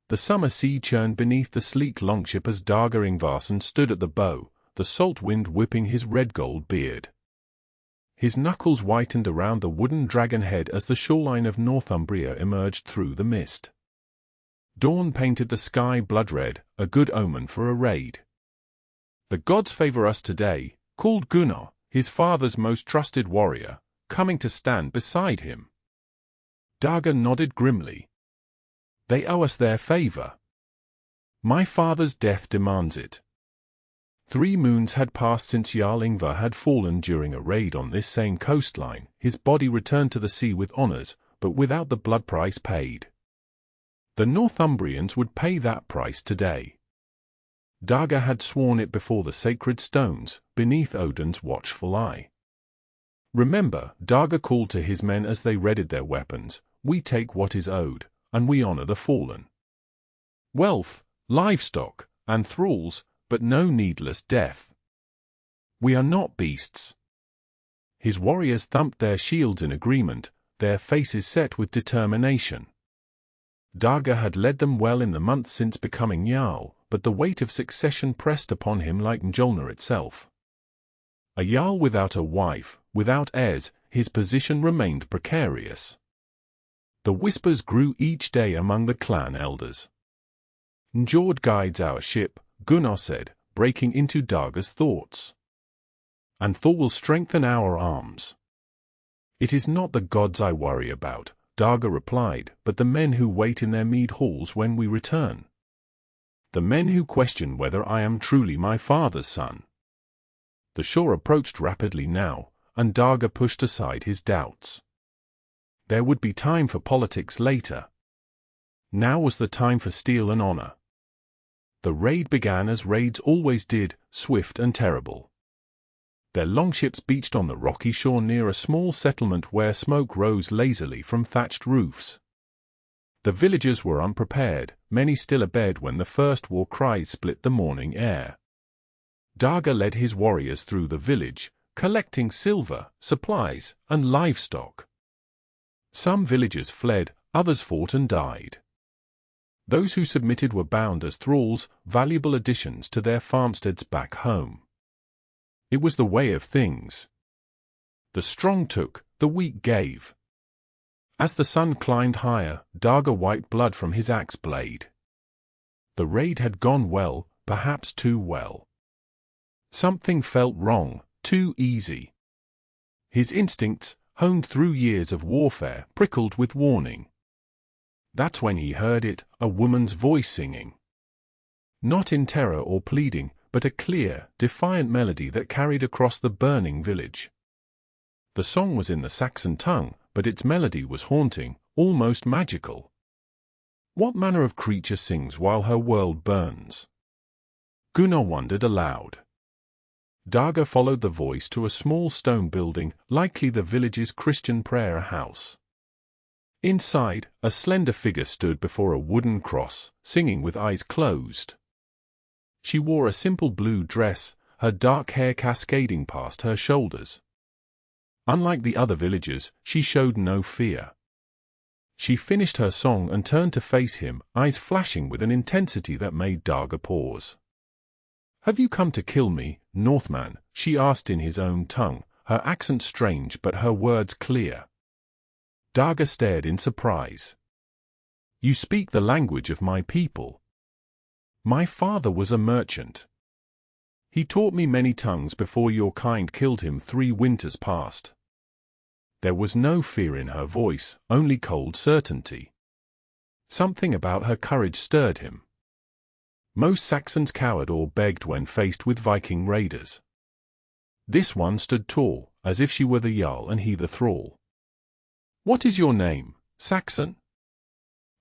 The summer sea churned beneath the sleek longship as Dagr Yngvarson stood at the bow, the salt wind whipping his red-gold beard. His knuckles whitened around the wooden dragon head as the shoreline of Northumbria emerged through the mist. Dawn painted the sky blood-red, a good omen for a raid. "The gods favor us today," called Gunnar, his father's most trusted warrior, coming to stand beside him. Dagr nodded grimly. "They owe us their favor. My father's death demands it." 3 moons had passed since Jarl Yngvar had fallen during a raid on this same coastline. His body returned to the sea with honors, but without the blood price paid. The Northumbrians would pay that price today. Dagr had sworn it before the sacred stones, beneath Odin's watchful eye. "Remember," Dagr called to his men as they readied their weapons, "we take what is owed, and we honor the fallen. Wealth, livestock, and thralls, but no needless death. We are not beasts." His warriors thumped their shields in agreement, their faces set with determination. Dagr had led them well in the months since becoming Jarl, but the weight of succession pressed upon him like Mjolnir itself. A Jarl without a wife, without heirs, his position remained precarious. The whispers grew each day among the clan elders. "Njord guides our ship," Gunnar said, breaking into Dagr's thoughts. "And Thor will strengthen our arms." "It is not the gods I worry about," Dagr replied, "but the men who wait in their mead halls when we return. The men who question whether I am truly my father's son." The shore approached rapidly now, and Dagr pushed aside his doubts. There would be time for politics later. Now was the time for steel and honor. The raid began as raids always did, swift and terrible. Their longships beached on the rocky shore near a small settlement where smoke rose lazily from thatched roofs. The villagers were unprepared, many still abed when the first war cries split the morning air. Dagr led his warriors through the village, collecting silver, supplies, and livestock. Some villagers fled, others fought and died. Those who submitted were bound as thralls, valuable additions to their farmsteads back home. It was the way of things. The strong took, the weak gave. As the sun climbed higher, Dagr wiped blood from his axe blade. The raid had gone well, perhaps too well. Something felt wrong, too easy. His instincts, honed through years of warfare, prickled with warning. That's when he heard it, a woman's voice singing. Not in terror or pleading, but a clear, defiant melody that carried across the burning village. The song was in the Saxon tongue, but its melody was haunting, almost magical. What manner of creature sings while her world burns? Gunnar wondered aloud. Dagr followed the voice to a small stone building, likely the village's Christian prayer house. Inside, a slender figure stood before a wooden cross, singing with eyes closed. She wore a simple blue dress, her dark hair cascading past her shoulders. Unlike the other villagers, she showed no fear. She finished her song and turned to face him, eyes flashing with an intensity that made Dagr pause. "Have you come to kill me, Northman?" she asked in his own tongue, her accent strange but her words clear. Dagr stared in surprise. "You speak the language of my people. My father was a merchant. He taught me many tongues before your kind killed him 3 winters past." There was no fear in her voice, only cold certainty. Something about her courage stirred him. Most Saxons cowered or begged when faced with Viking raiders. This one stood tall, as if she were the jarl and he the thrall. "What is your name, Saxon?"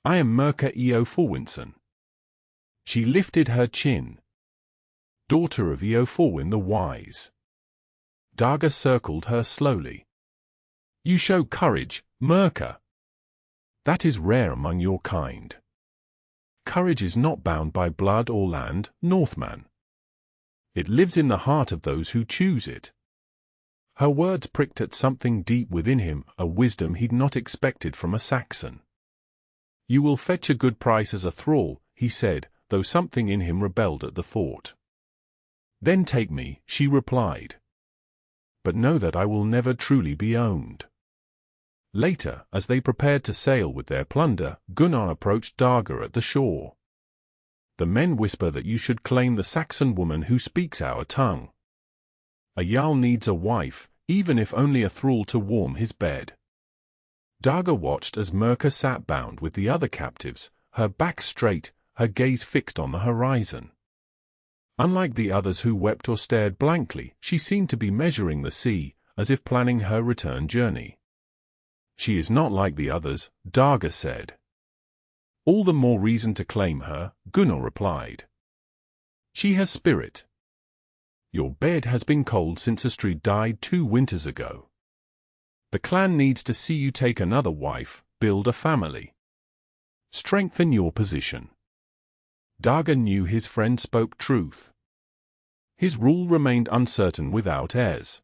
"I am Myrka Eoforwinson." She lifted her chin. "Daughter of Eoforwin the Wise." Dagr circled her slowly. "You show courage, Myrka. That is rare among your kind. Courage is not bound by blood or land, Northman. It lives in the heart of those who choose it." Her words pricked at something deep within him, a wisdom he'd not expected from a Saxon. You will fetch a good price as a thrall, he said, though something in him rebelled at the thought. Then take me, she replied. But know that I will never truly be owned. Later, as they prepared to sail with their plunder, Gunnar approached Dagr at the shore. The men whisper that you should claim the Saxon woman who speaks our tongue. A jarl needs a wife, even if only a thrall to warm his bed. Dagr watched as Myrka sat bound with the other captives, her back straight, her gaze fixed on the horizon. Unlike the others who wept or stared blankly, she seemed to be measuring the sea, as if planning her return journey. She is not like the others, Dagr said. All the more reason to claim her, Gunnar replied. She has spirit. Your bed has been cold since Astrid died 2 winters ago. The clan needs to see you take another wife, build a family. Strengthen your position. Dagr knew his friend spoke truth. His rule remained uncertain without heirs.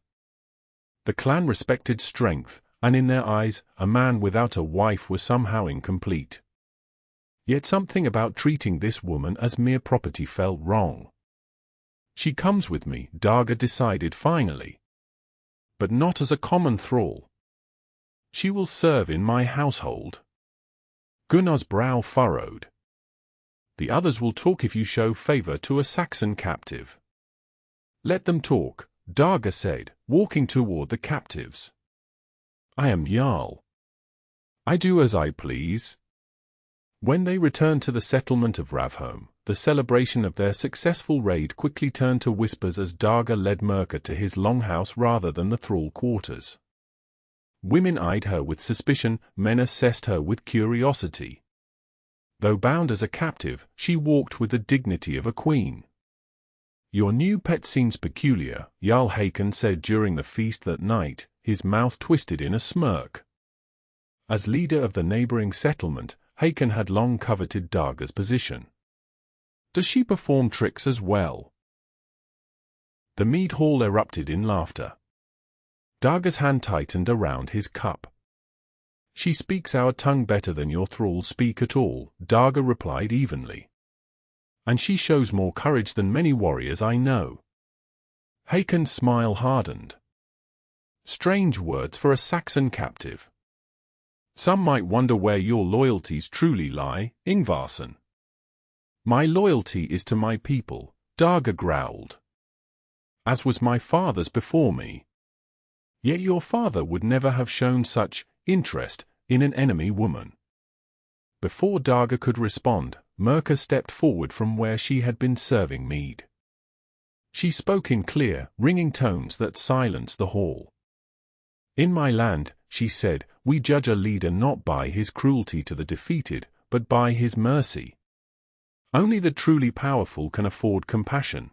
The clan respected strength, and in their eyes, a man without a wife was somehow incomplete. Yet something about treating this woman as mere property felt wrong. She comes with me, Dagr decided finally. But not as a common thrall. She will serve in my household. Gunnar's brow furrowed. The others will talk if you show favor to a Saxon captive. Let them talk, Dagr said, walking toward the captives. I am jarl. I do as I please. When they returned to the settlement of Ravholm, the celebration of their successful raid quickly turned to whispers as Dagr led Myrka to his longhouse rather than the thrall quarters. Women eyed her with suspicion, men assessed her with curiosity. Though bound as a captive, she walked with the dignity of a queen. Your new pet seems peculiar, Jarl Hakon said during the feast that night, his mouth twisted in a smirk. As leader of the neighboring settlement, Hakon had long coveted Dagr's position. Does she perform tricks as well? The mead hall erupted in laughter. Dagr's hand tightened around his cup. She speaks our tongue better than your thralls speak at all, Dagr replied evenly. And she shows more courage than many warriors I know. Hakon's smile hardened. Strange words for a Saxon captive. Some might wonder where your loyalties truly lie, Yngvarson. My loyalty is to my people, Dagr growled. As was my father's before me. Yet your father would never have shown such interest in an enemy woman. Before Dagr could respond, Myrka stepped forward from where she had been serving mead. She spoke in clear, ringing tones that silenced the hall. In my land, she said, we judge a leader not by his cruelty to the defeated, but by his mercy. Only the truly powerful can afford compassion.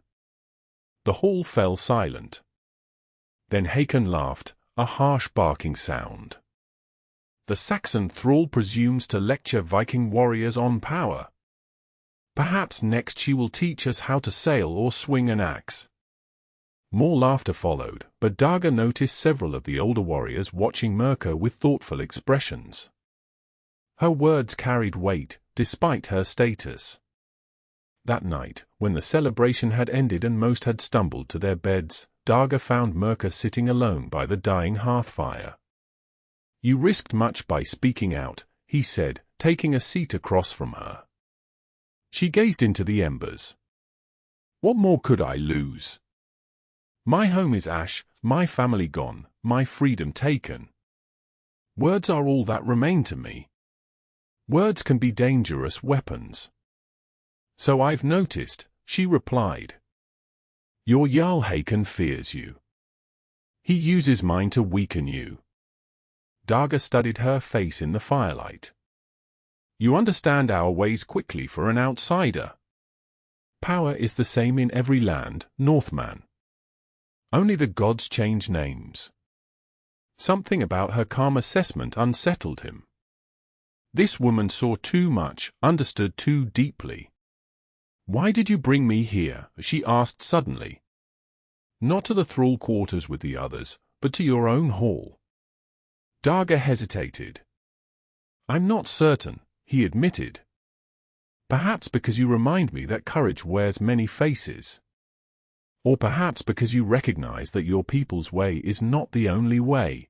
The hall fell silent. Then Hakon laughed, a harsh barking sound. The Saxon thrall presumes to lecture Viking warriors on power. Perhaps next she will teach us how to sail or swing an axe. More laughter followed, but Dagr noticed several of the older warriors watching Myrka with thoughtful expressions. Her words carried weight, despite her status. That night, when the celebration had ended and most had stumbled to their beds, Dagr found Myrka sitting alone by the dying hearthfire. You risked much by speaking out, he said, taking a seat across from her. She gazed into the embers. What more could I lose? My home is ash, my family gone, my freedom taken. Words are all that remain to me. Words can be dangerous weapons. So I've noticed, she replied. Your Jarl Hakon fears you. He uses mine to weaken you. Dagr studied her face in the firelight. You understand our ways quickly for an outsider. Power is the same in every land, Northman. Only the gods change names. Something about her calm assessment unsettled him. This woman saw too much, understood too deeply. Why did you bring me here? She asked suddenly. Not to the thrall quarters with the others, but to your own hall. Dagr hesitated. I'm not certain, he admitted. Perhaps because you remind me that courage wears many faces. Or perhaps because you recognize that your people's way is not the only way.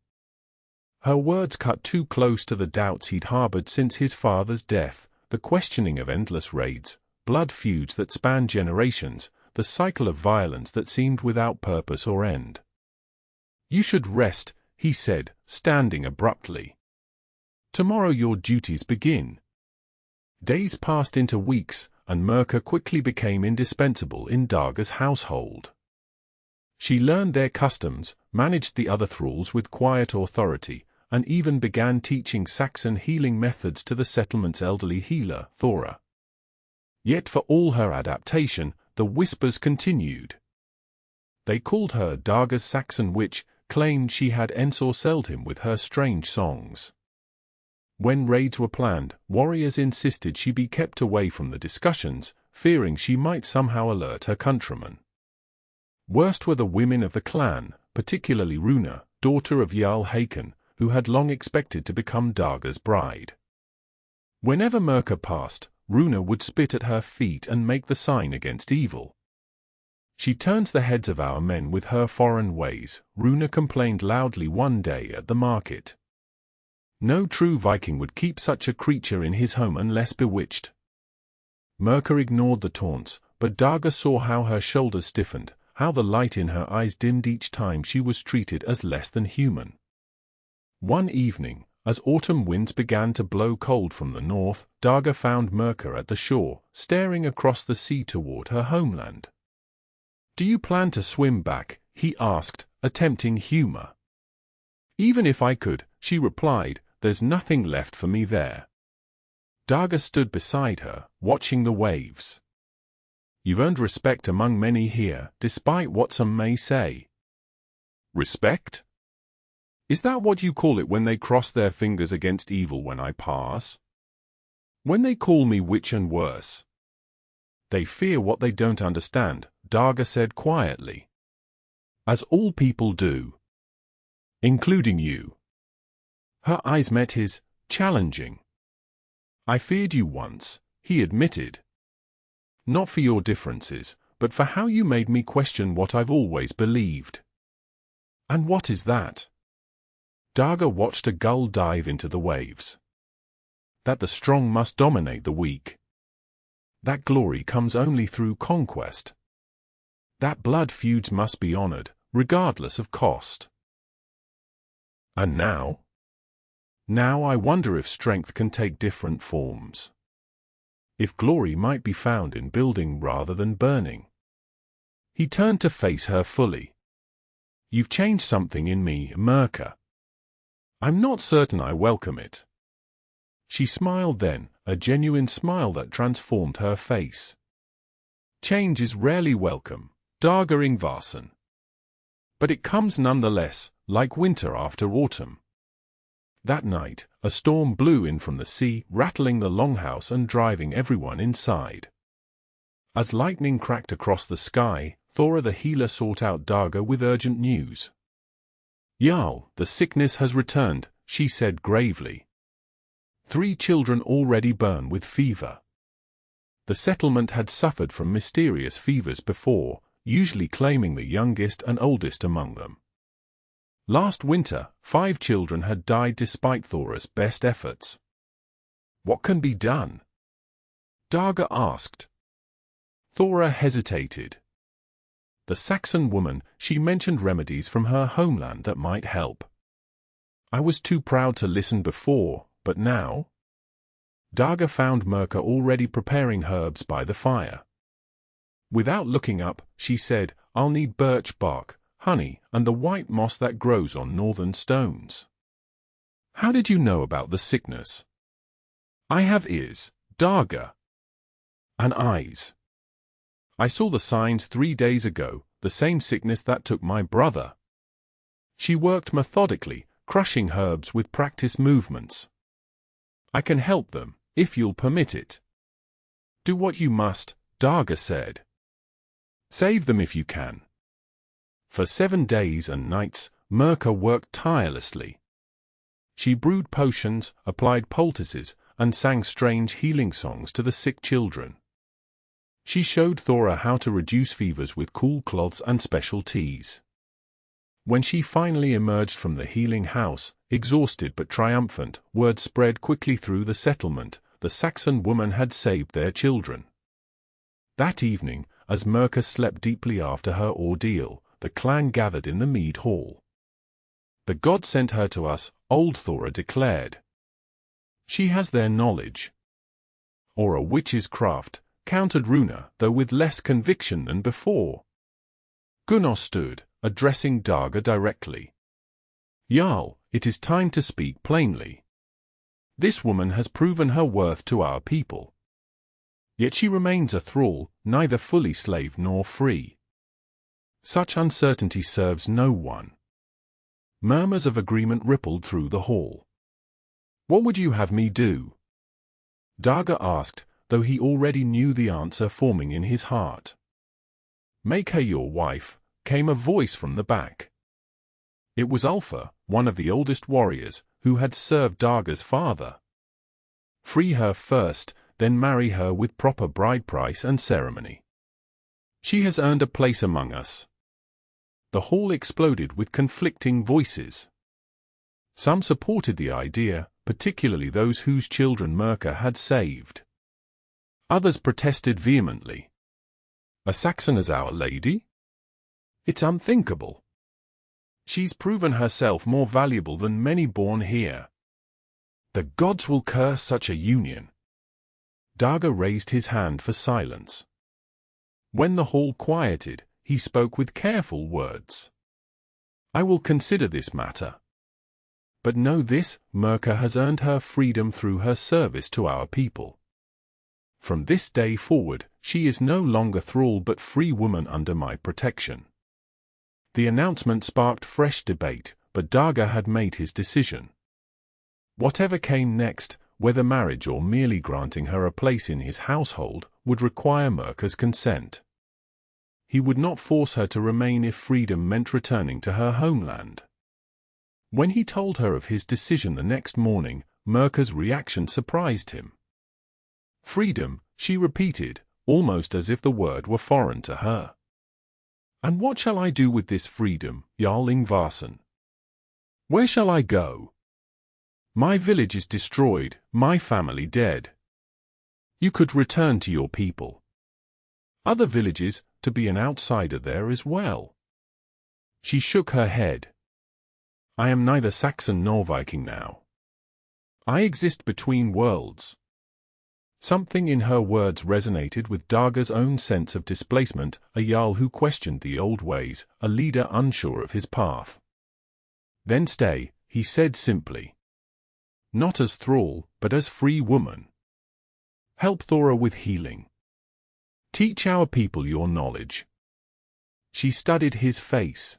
Her words cut too close to the doubts he'd harbored since his father's death, the questioning of endless raids, blood feuds that spanned generations, the cycle of violence that seemed without purpose or end. You should rest, he said, standing abruptly. Tomorrow your duties begin. Days passed into weeks, and Myrka quickly became indispensable in Dagr's household. She learned their customs, managed the other thralls with quiet authority, and even began teaching Saxon healing methods to the settlement's elderly healer, Thora. Yet for all her adaptation, the whispers continued. They called her Dagr's Saxon witch, claimed she had ensorcelled him with her strange songs. When raids were planned, warriors insisted she be kept away from the discussions, fearing she might somehow alert her countrymen. Worst were the women of the clan, particularly Runa, daughter of Jarl Hakon, who had long expected to become Dagr's bride. Whenever Myrka passed, Runa would spit at her feet and make the sign against evil. She turns the heads of our men with her foreign ways, Runa complained loudly one day at the market. No true Viking would keep such a creature in his home unless bewitched. Myrka ignored the taunts, but Dagr saw how her shoulders stiffened, how the light in her eyes dimmed each time she was treated as less than human. One evening, as autumn winds began to blow cold from the north, Dagr found Myrka at the shore, staring across the sea toward her homeland. "Do you plan to swim back?" he asked, attempting humor. "Even if I could," she replied, "there's nothing left for me there." Dagr stood beside her, watching the waves. "You've earned respect among many here, despite what some may say." "Respect? Is that what you call it when they cross their fingers against evil when I pass? When they call me witch and worse?" "They fear what they don't understand," Dagr said quietly. "As all people do. Including you." Her eyes met his, challenging. "I feared you once," he admitted. "Not for your differences, but for how you made me question what I've always believed." "And what is that?" Dagr watched a gull dive into the waves. "That the strong must dominate the weak. That glory comes only through conquest. That blood feuds must be honored, regardless of cost. And now? Now I wonder if strength can take different forms. If glory might be found in building rather than burning." He turned to face her fully. "You've changed something in me, Myrka. I'm not certain I welcome it." She smiled then, a genuine smile that transformed her face. "Change is rarely welcome, Dagr Yngvarson. But it comes nonetheless, like winter after autumn." That night, a storm blew in from the sea, rattling the longhouse and driving everyone inside. As lightning cracked across the sky, Thora the healer sought out Dagr with urgent news. "Jarl, the sickness has returned," she said gravely. 3 children already burn with fever. The settlement had suffered from mysterious fevers before, usually claiming the youngest and oldest among them. Last winter, 5 children had died despite Thora's best efforts. "What can be done?" Dagr asked. Thora hesitated. The Saxon woman, she mentioned remedies from her homeland that might help. "I was too proud to listen before, but now?" Dagr found Myrka already preparing herbs by the fire. Without looking up, she said, "I'll need birch bark, honey, and the white moss that grows on northern stones." "How did you know about the sickness?" "I have ears, Dagr. And eyes. I saw the signs 3 days ago, the same sickness that took my brother." She worked methodically, crushing herbs with practiced movements. "I can help them, if you'll permit it." "Do what you must," Dagr said. "Save them if you can." For 7 days and nights, Myrka worked tirelessly. She brewed potions, applied poultices, and sang strange healing songs to the sick children. She showed Thora how to reduce fevers with cool cloths and special teas. When she finally emerged from the healing house, exhausted but triumphant, word spread quickly through the settlement: the Saxon woman had saved their children. That evening, as Myrka slept deeply after her ordeal, the clan gathered in the mead hall. "The god sent her to us," old Thora declared. "She has their knowledge." "Or a witch's craft," countered Runa, though with less conviction than before. Gunnar stood, addressing Dagr directly. "Jarl, it is time to speak plainly. This woman has proven her worth to our people. Yet she remains a thrall, neither fully slave nor free. Such uncertainty serves no one." Murmurs of agreement rippled through the hall. "What would you have me do?" Dagr asked, though he already knew the answer forming in his heart. "Make her your wife," came a voice from the back. It was Ulfa, one of the oldest warriors, who had served Dagr's father. "Free her first, then marry her with proper bride price and ceremony. She has earned a place among us." The hall exploded with conflicting voices. Some supported the idea, particularly those whose children Myrka had saved. Others protested vehemently. "A Saxon as our lady? It's unthinkable. She's proven herself more valuable than many born here. The gods will curse such a union." Dagr raised his hand for silence. When the hall quieted, he spoke with careful words. "I will consider this matter. But know this, Myrka has earned her freedom through her service to our people. From this day forward, she is no longer thrall but free woman under my protection." The announcement sparked fresh debate, but Dagr had made his decision. Whatever came next, whether marriage or merely granting her a place in his household, would require Myrka's consent. He would not force her to remain if freedom meant returning to her homeland. When he told her of his decision the next morning, Myrka's reaction surprised him. "Freedom," she repeated, almost as if the word were foreign to her. "And what shall I do with this freedom, Jarl Yngvarson? Where shall I go? My village is destroyed, my family dead. You could return to your people. Other villages, to be an outsider there as well." She shook her head. "I am neither Saxon nor Viking now. I exist between worlds." Something in her words resonated with Dagr's own sense of displacement, a jarl who questioned the old ways, a leader unsure of his path. "Then stay," he said simply. "Not as thrall, but as free woman. Help Thora with healing. Teach our people your knowledge." She studied his face.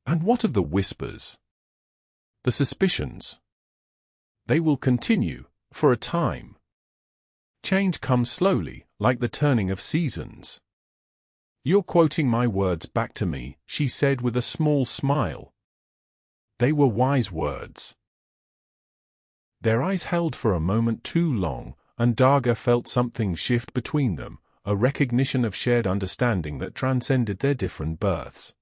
"And what of the whispers? The suspicions? They will continue, for a time. Change comes slowly, like the turning of seasons." "You're quoting my words back to me," she said with a small smile. They were wise words. Their eyes held for a moment too long, and Dagr felt something shift between them, a recognition of shared understanding that transcended their different births.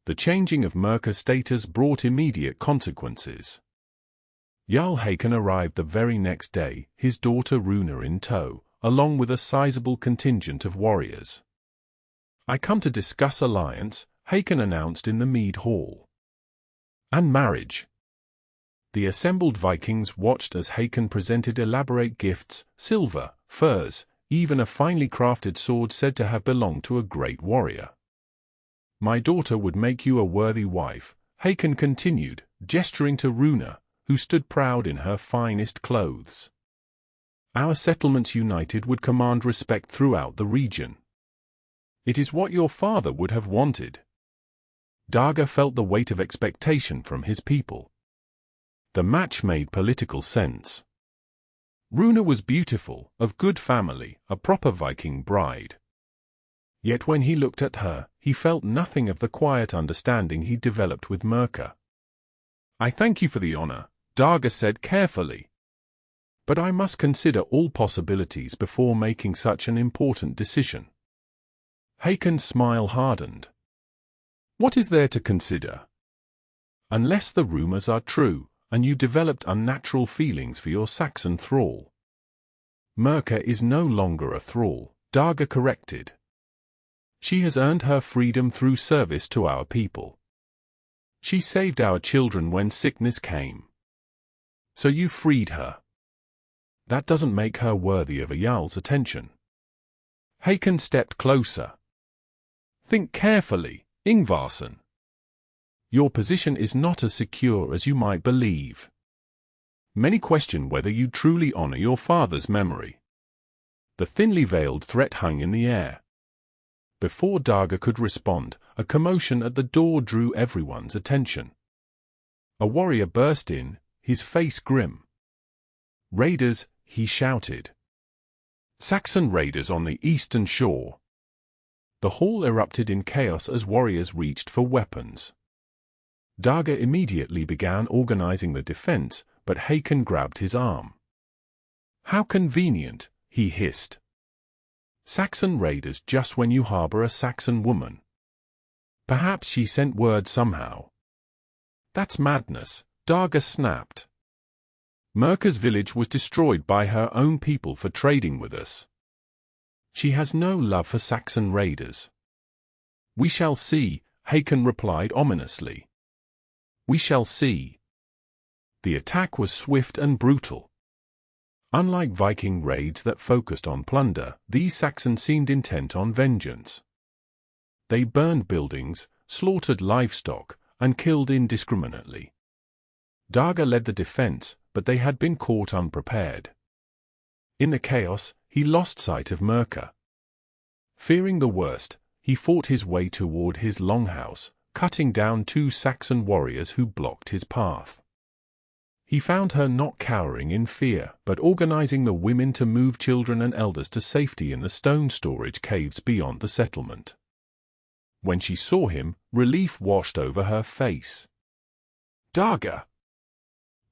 The changing of Myrka's status brought immediate consequences. Jarl Hakon arrived the very next day, his daughter Runa in tow, along with a sizable contingent of warriors. "I come to discuss alliance," Hakon announced in the mead hall. "And marriage." The assembled Vikings watched as Hakon presented elaborate gifts, silver, furs, even a finely crafted sword said to have belonged to a great warrior. "My daughter would make you a worthy wife," Hakon continued, gesturing to Runa, who stood proud in her finest clothes. "Our settlements united would command respect throughout the region. It is what your father would have wanted." Dagr felt the weight of expectation from his people. The match made political sense. Runa was beautiful, of good family, a proper Viking bride. Yet when he looked at her, he felt nothing of the quiet understanding he developed with Myrka. "I thank you for the honor," Dagr said carefully. But I must consider all possibilities before making such an important decision. Hakon's smile hardened. What is there to consider? Unless the rumors are true, and you developed unnatural feelings for your Saxon thrall. Myrka is no longer a thrall, Dagr corrected. She has earned her freedom through service to our people. She saved our children when sickness came. So you freed her. That doesn't make her worthy of a jarl's attention. Hakon stepped closer. Think carefully, Yngvarson. Your position is not as secure as you might believe. Many question whether you truly honor your father's memory. The thinly veiled threat hung in the air. Before Dagr could respond, a commotion at the door drew everyone's attention. A warrior burst in, his face grim. Raiders, he shouted. Saxon raiders on the eastern shore. The hall erupted in chaos as warriors reached for weapons. Dagr immediately began organizing the defense, but Hakon grabbed his arm. How convenient, he hissed. Saxon raiders just when you harbor a Saxon woman. Perhaps she sent word somehow. That's madness, Dagr snapped. Myrka's village was destroyed by her own people for trading with us. She has no love for Saxon raiders. We shall see, Hakon replied ominously. We shall see. The attack was swift and brutal. Unlike Viking raids that focused on plunder, these Saxons seemed intent on vengeance. They burned buildings, slaughtered livestock, and killed indiscriminately. Dagr led the defense, but they had been caught unprepared. In the chaos, he lost sight of Myrka. Fearing the worst, he fought his way toward his longhouse, cutting down 2 Saxon warriors who blocked his path. He found her not cowering in fear, but organizing the women to move children and elders to safety in the stone storage caves beyond the settlement. When she saw him, relief washed over her face. Dagr!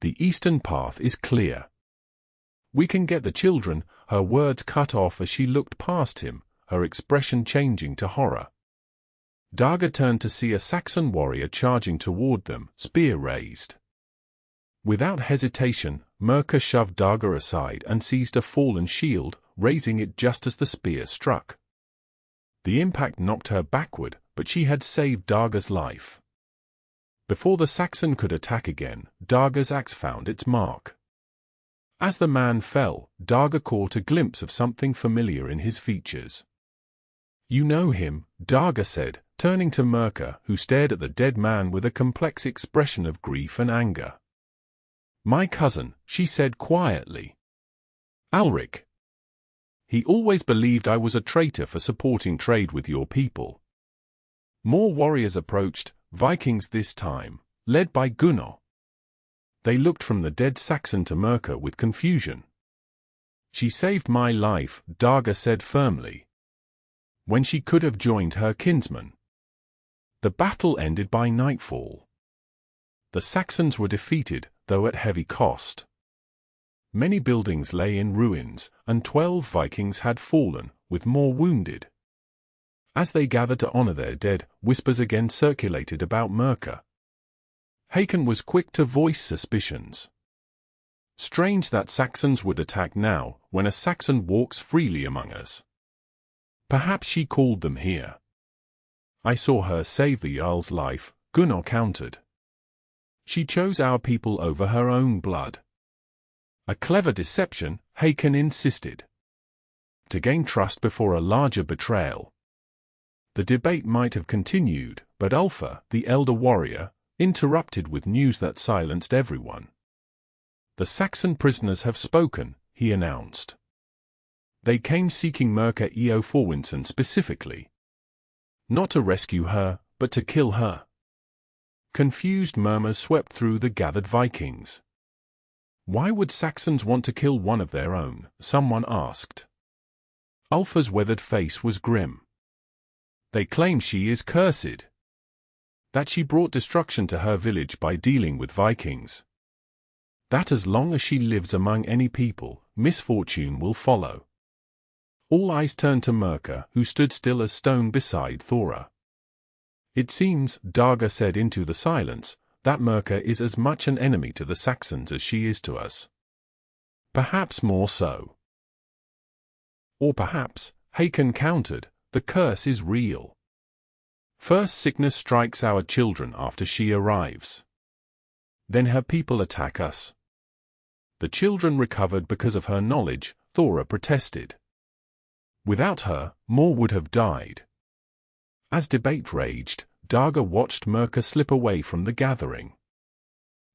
The eastern path is clear. We can get the children, her words cut off as she looked past him, her expression changing to horror. Dagr turned to see a Saxon warrior charging toward them, spear raised. Without hesitation, Myrka shoved Dagr aside and seized a fallen shield, raising it just as the spear struck. The impact knocked her backward, but she had saved Dagr's life. Before the Saxon could attack again, Dagr's axe found its mark. As the man fell, Dagr caught a glimpse of something familiar in his features. You know him, Dagr said, turning to Myrka, who stared at the dead man with a complex expression of grief and anger. My cousin, she said quietly. Alric. He always believed I was a traitor for supporting trade with your people. More warriors approached, Vikings this time, led by Gunnar. They looked from the dead Saxon to Myrka with confusion. She saved my life, Dagr said firmly. When she could have joined her kinsman. The battle ended by nightfall. The Saxons were defeated, though at heavy cost. Many buildings lay in ruins, and 12 Vikings had fallen, with more wounded. As they gathered to honor their dead, whispers again circulated about Myrka. Hakon was quick to voice suspicions. Strange that Saxons would attack now, when a Saxon walks freely among us. Perhaps she called them here. I saw her save the Jarl's life, Gunnar countered. She chose our people over her own blood. A clever deception, Hakon insisted. To gain trust before a larger betrayal. The debate might have continued, but Ulfa, the elder warrior, interrupted with news that silenced everyone. The Saxon prisoners have spoken, he announced. They came seeking Myrka Eoforwinson specifically. Not to rescue her, but to kill her. Confused murmurs swept through the gathered Vikings. Why would Saxons want to kill one of their own? Someone asked. Ulfa's weathered face was grim. They claim she is cursed. That she brought destruction to her village by dealing with Vikings. that as long as she lives among any people, misfortune will follow. All eyes turned to Myrka, who stood still as stone beside Thora. It seems, Dagr said into the silence, that Myrka is as much an enemy to the Saxons as she is to us. Perhaps more so. Or perhaps, Hakon countered, the curse is real. First sickness strikes our children after she arrives. Then her people attack us. The children recovered because of her knowledge, Thora protested. Without her, more would have died. As debate raged, Dagr watched Myrka slip away from the gathering.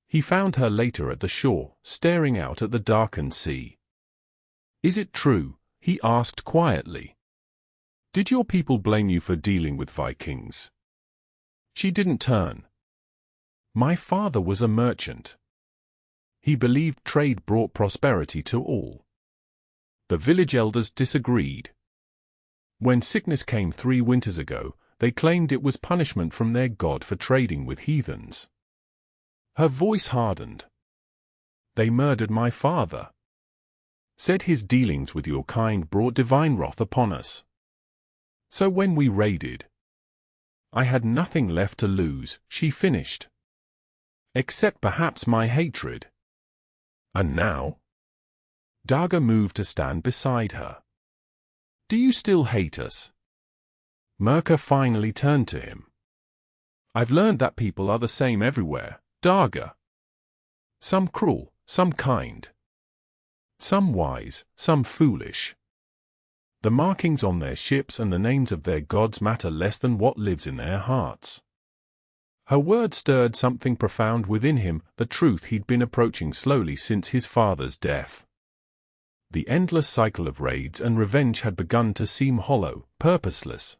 He found her later at the shore, staring out at the darkened sea. "Is it true?" he asked quietly. "Did your people blame you for dealing with Vikings?" She didn't turn. "My father was a merchant. He believed trade brought prosperity to all. The village elders disagreed. When sickness came 3 winters ago, they claimed it was punishment from their god for trading with heathens." Her voice hardened. "They murdered my father. Said his dealings with your kind brought divine wrath upon us. So when we raided, I had nothing left to lose," she finished. "Except perhaps my hatred." "And now?" Dagr moved to stand beside her. "Do you still hate us?" Myrka finally turned to him. "I've learned that people are the same everywhere, Dagr. Some cruel, some kind. Some wise, some foolish. The markings on their ships and the names of their gods matter less than what lives in their hearts." Her words stirred something profound within him, the truth he'd been approaching slowly since his father's death. The endless cycle of raids and revenge had begun to seem hollow, purposeless.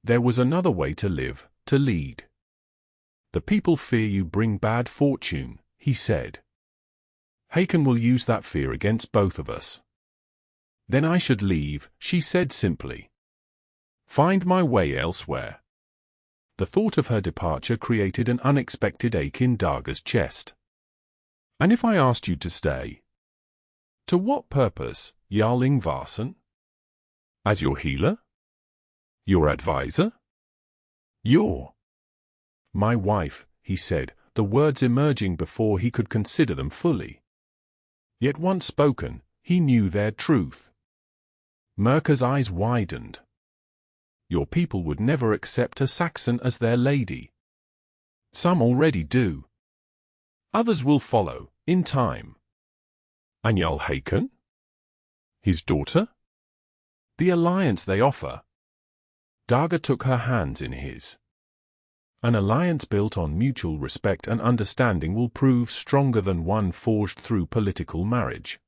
There was another way to live, to lead. "The people fear you bring bad fortune," he said. "Hakon will use that fear against both of us." "Then I should leave," she said simply. "Find my way elsewhere." The thought of her departure created an unexpected ache in Dagr's chest. "And if I asked you to stay?" "To what purpose, Jarl Yngvarson?" "As your healer? Your advisor? Your—" "My wife," he said, the words emerging before he could consider them fully. Yet once spoken, he knew their truth. Myrka's eyes widened. "Your people would never accept a Saxon as their lady. Some already do. Others will follow, in time." "And Jarl Hakon? His daughter?" "The alliance they offer." Dagr took her hands in his. "An alliance built on mutual respect and understanding will prove stronger than one forged through political marriage.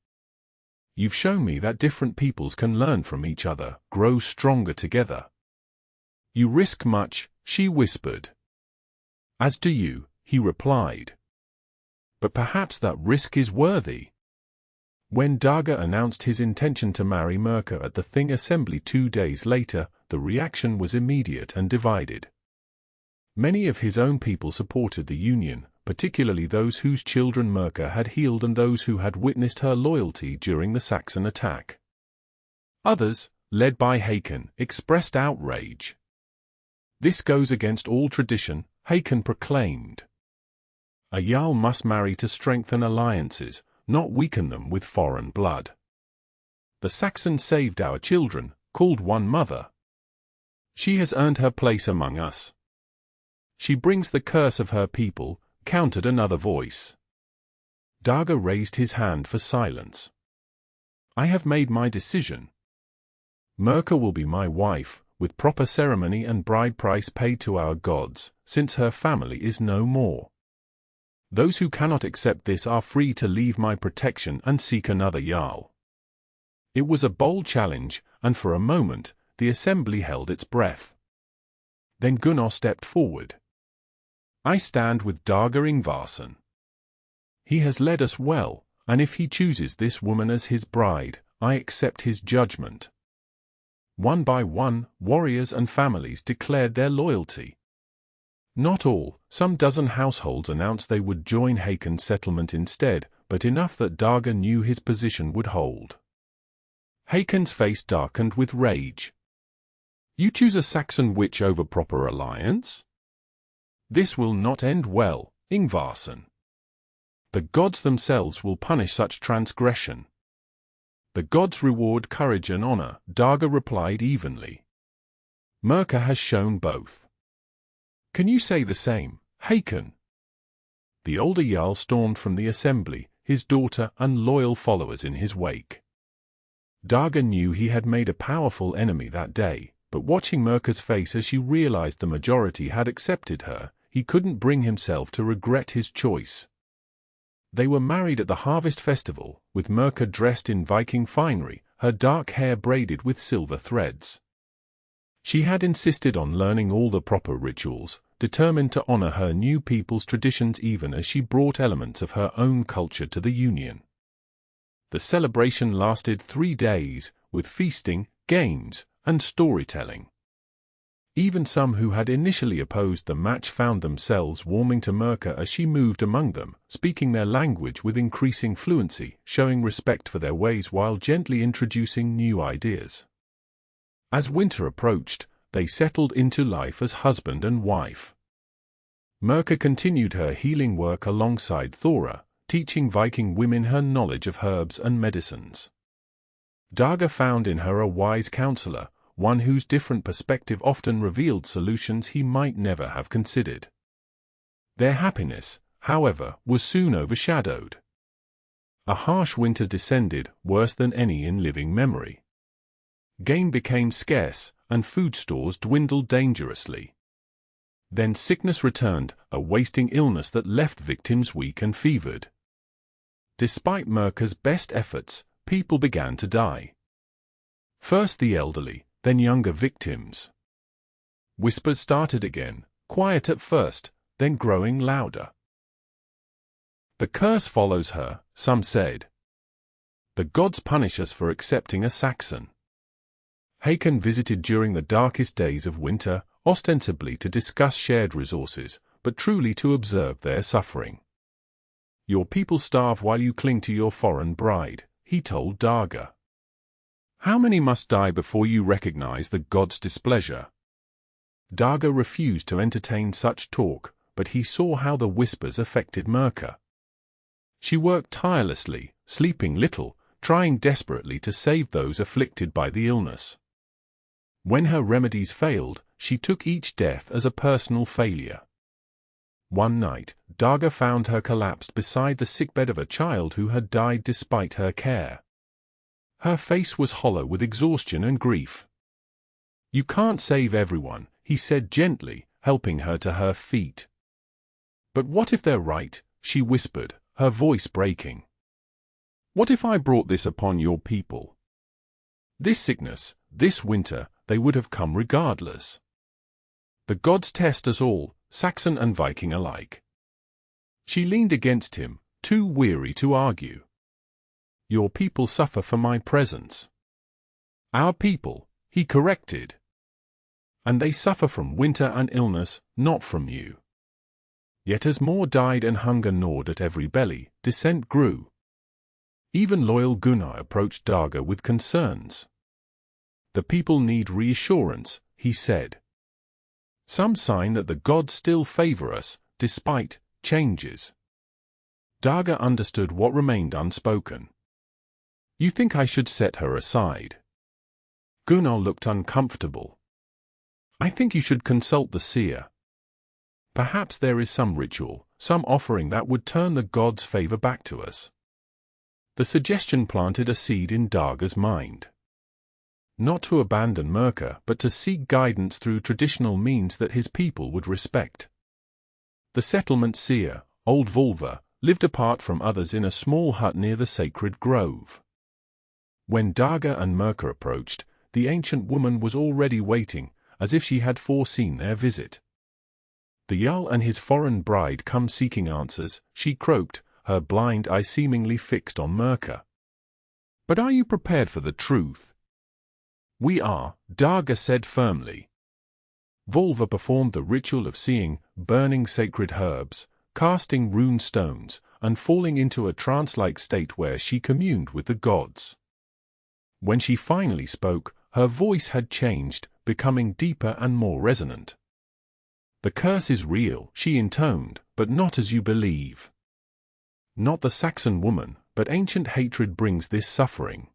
You've shown me that different peoples can learn from each other, grow stronger together." "You risk much," she whispered. "As do you," he replied. "But perhaps that risk is worthy." When Dagr announced his intention to marry Myrka at the Thing assembly 2 days later, the reaction was immediate and divided. Many of his own people supported the union, particularly those whose children Myrka had healed and those who had witnessed her loyalty during the Saxon attack. Others, led by Hakon, expressed outrage. "This goes against all tradition," Hakon proclaimed. "A jarl must marry to strengthen alliances, not weaken them with foreign blood. The Saxon saved our children, called one mother. She has earned her place among us. She brings the curse of her people," countered another voice. Dagr raised his hand for silence. "I have made my decision. Myrka will be my wife, with proper ceremony and bride price paid to our gods, since her family is no more. Those who cannot accept this are free to leave my protection and seek another jarl." It was a bold challenge, and for a moment, the assembly held its breath. Then Gunnar stepped forward. "I stand with Dagr Yngvarson. He has led us well, and if he chooses this woman as his bride, I accept his judgment." One by one, warriors and families declared their loyalty. Not all, some dozen households announced they would join Hakon's settlement instead, but enough that Dagr knew his position would hold. Hakon's face darkened with rage. You choose a Saxon witch over proper alliance? This will not end well, Yngvarson. The gods themselves will punish such transgression. The gods reward courage and honor, Dagr replied evenly. Myrka has shown both. Can you say the same, Hakon? The older jarl stormed from the assembly, his daughter and loyal followers in his wake. Dagr knew he had made a powerful enemy that day, but watching Myrka's face as she realized the majority had accepted her, he couldn't bring himself to regret his choice. They were married at the harvest festival, with Myrka dressed in Viking finery, her dark hair braided with silver threads. She had insisted on learning all the proper rituals, determined to honor her new people's traditions even as she brought elements of her own culture to the union. The celebration lasted 3 days, with feasting, games, and storytelling. Even some who had initially opposed the match found themselves warming to Myrka as she moved among them, speaking their language with increasing fluency, showing respect for their ways while gently introducing new ideas. As winter approached, they settled into life as husband and wife. Myrka continued her healing work alongside Thora, teaching Viking women her knowledge of herbs and medicines. Dagr found in her a wise counselor, one whose different perspective often revealed solutions he might never have considered. Their happiness, however, was soon overshadowed. A harsh winter descended, worse than any in living memory. Game became scarce, and food stores dwindled dangerously. Then sickness returned, a wasting illness that left victims weak and fevered. Despite Myrka's best efforts, people began to die. First the elderly, then younger victims. Whispers started again, quiet at first, then growing louder. The curse follows her, some said. The gods punish us for accepting a Saxon. Hakon visited during the darkest days of winter, ostensibly to discuss shared resources, but truly to observe their suffering. Your people starve while you cling to your foreign bride, he told Dagr. How many must die before you recognize the gods' displeasure? Dagr refused to entertain such talk, but he saw how the whispers affected Myrka. She worked tirelessly, sleeping little, trying desperately to save those afflicted by the illness. When her remedies failed, she took each death as a personal failure. One night, Dagr found her collapsed beside the sickbed of a child who had died despite her care. Her face was hollow with exhaustion and grief. You can't save everyone, he said gently, helping her to her feet. But what if they're right, she whispered, her voice breaking. What if I brought this upon your people? This sickness, this winter, they would have come regardless. The gods test us all, Saxon and Viking alike. She leaned against him, too weary to argue. Your people suffer for my presence. Our people, he corrected. And they suffer from winter and illness, not from you. Yet as more died and hunger gnawed at every belly, dissent grew. Even loyal Gunnar approached Dagr with concerns. The people need reassurance, he said. Some sign that the gods still favor us, despite changes. Dagr understood what remained unspoken. You think I should set her aside? Gunnar looked uncomfortable. I think you should consult the seer. Perhaps there is some ritual, some offering that would turn the gods' favor back to us. The suggestion planted a seed in Dagr's mind. Not to abandon Myrka, but to seek guidance through traditional means that his people would respect. The settlement seer, old Volva, lived apart from others in a small hut near the sacred grove. When Dagr and Myrka approached, the ancient woman was already waiting, as if she had foreseen their visit. The jarl and his foreign bride come seeking answers, she croaked, her blind eye seemingly fixed on Myrka. But are you prepared for the truth? We are, Dagr said firmly. Volva performed the ritual of seeing, burning sacred herbs, casting rune stones, and falling into a trance-like state where she communed with the gods. When she finally spoke, her voice had changed, becoming deeper and more resonant. "The curse is real," she intoned, "but not as you believe. Not the Saxon woman, but ancient hatred brings this suffering.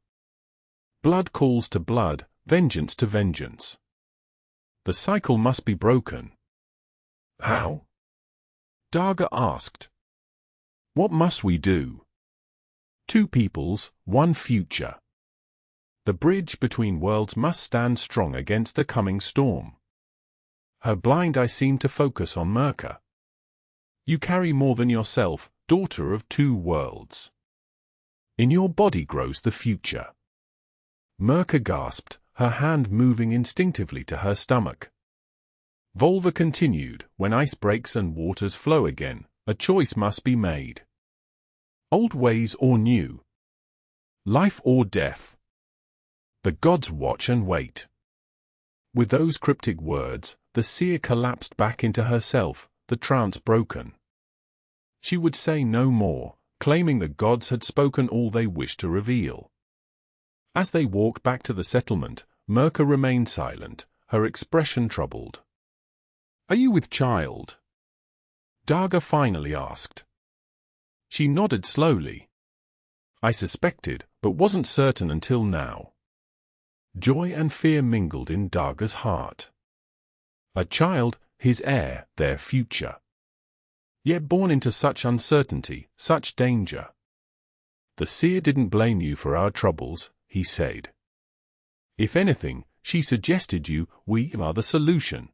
Blood calls to blood, vengeance to vengeance. The cycle must be broken." "How?" Dagr asked. "What must we do? Two peoples, one future. The bridge between worlds must stand strong against the coming storm." Her blind eye seemed to focus on Myrka. "You carry more than yourself, daughter of two worlds. In your body grows the future." Myrka gasped, her hand moving instinctively to her stomach. Volva continued, "When ice breaks and waters flow again, a choice must be made. Old ways or new. Life or death. The gods watch and wait." With those cryptic words, the seer collapsed back into herself, the trance broken. She would say no more, claiming the gods had spoken all they wished to reveal. As they walked back to the settlement, Myrka remained silent, her expression troubled. "Are you with child?" Dagr finally asked. She nodded slowly. "I suspected, but wasn't certain until now." Joy and fear mingled in Dagr's heart. A child, his heir, their future. Yet born into such uncertainty, such danger. "The seer didn't blame you for our troubles," he said. "If anything, she suggested we are the solution."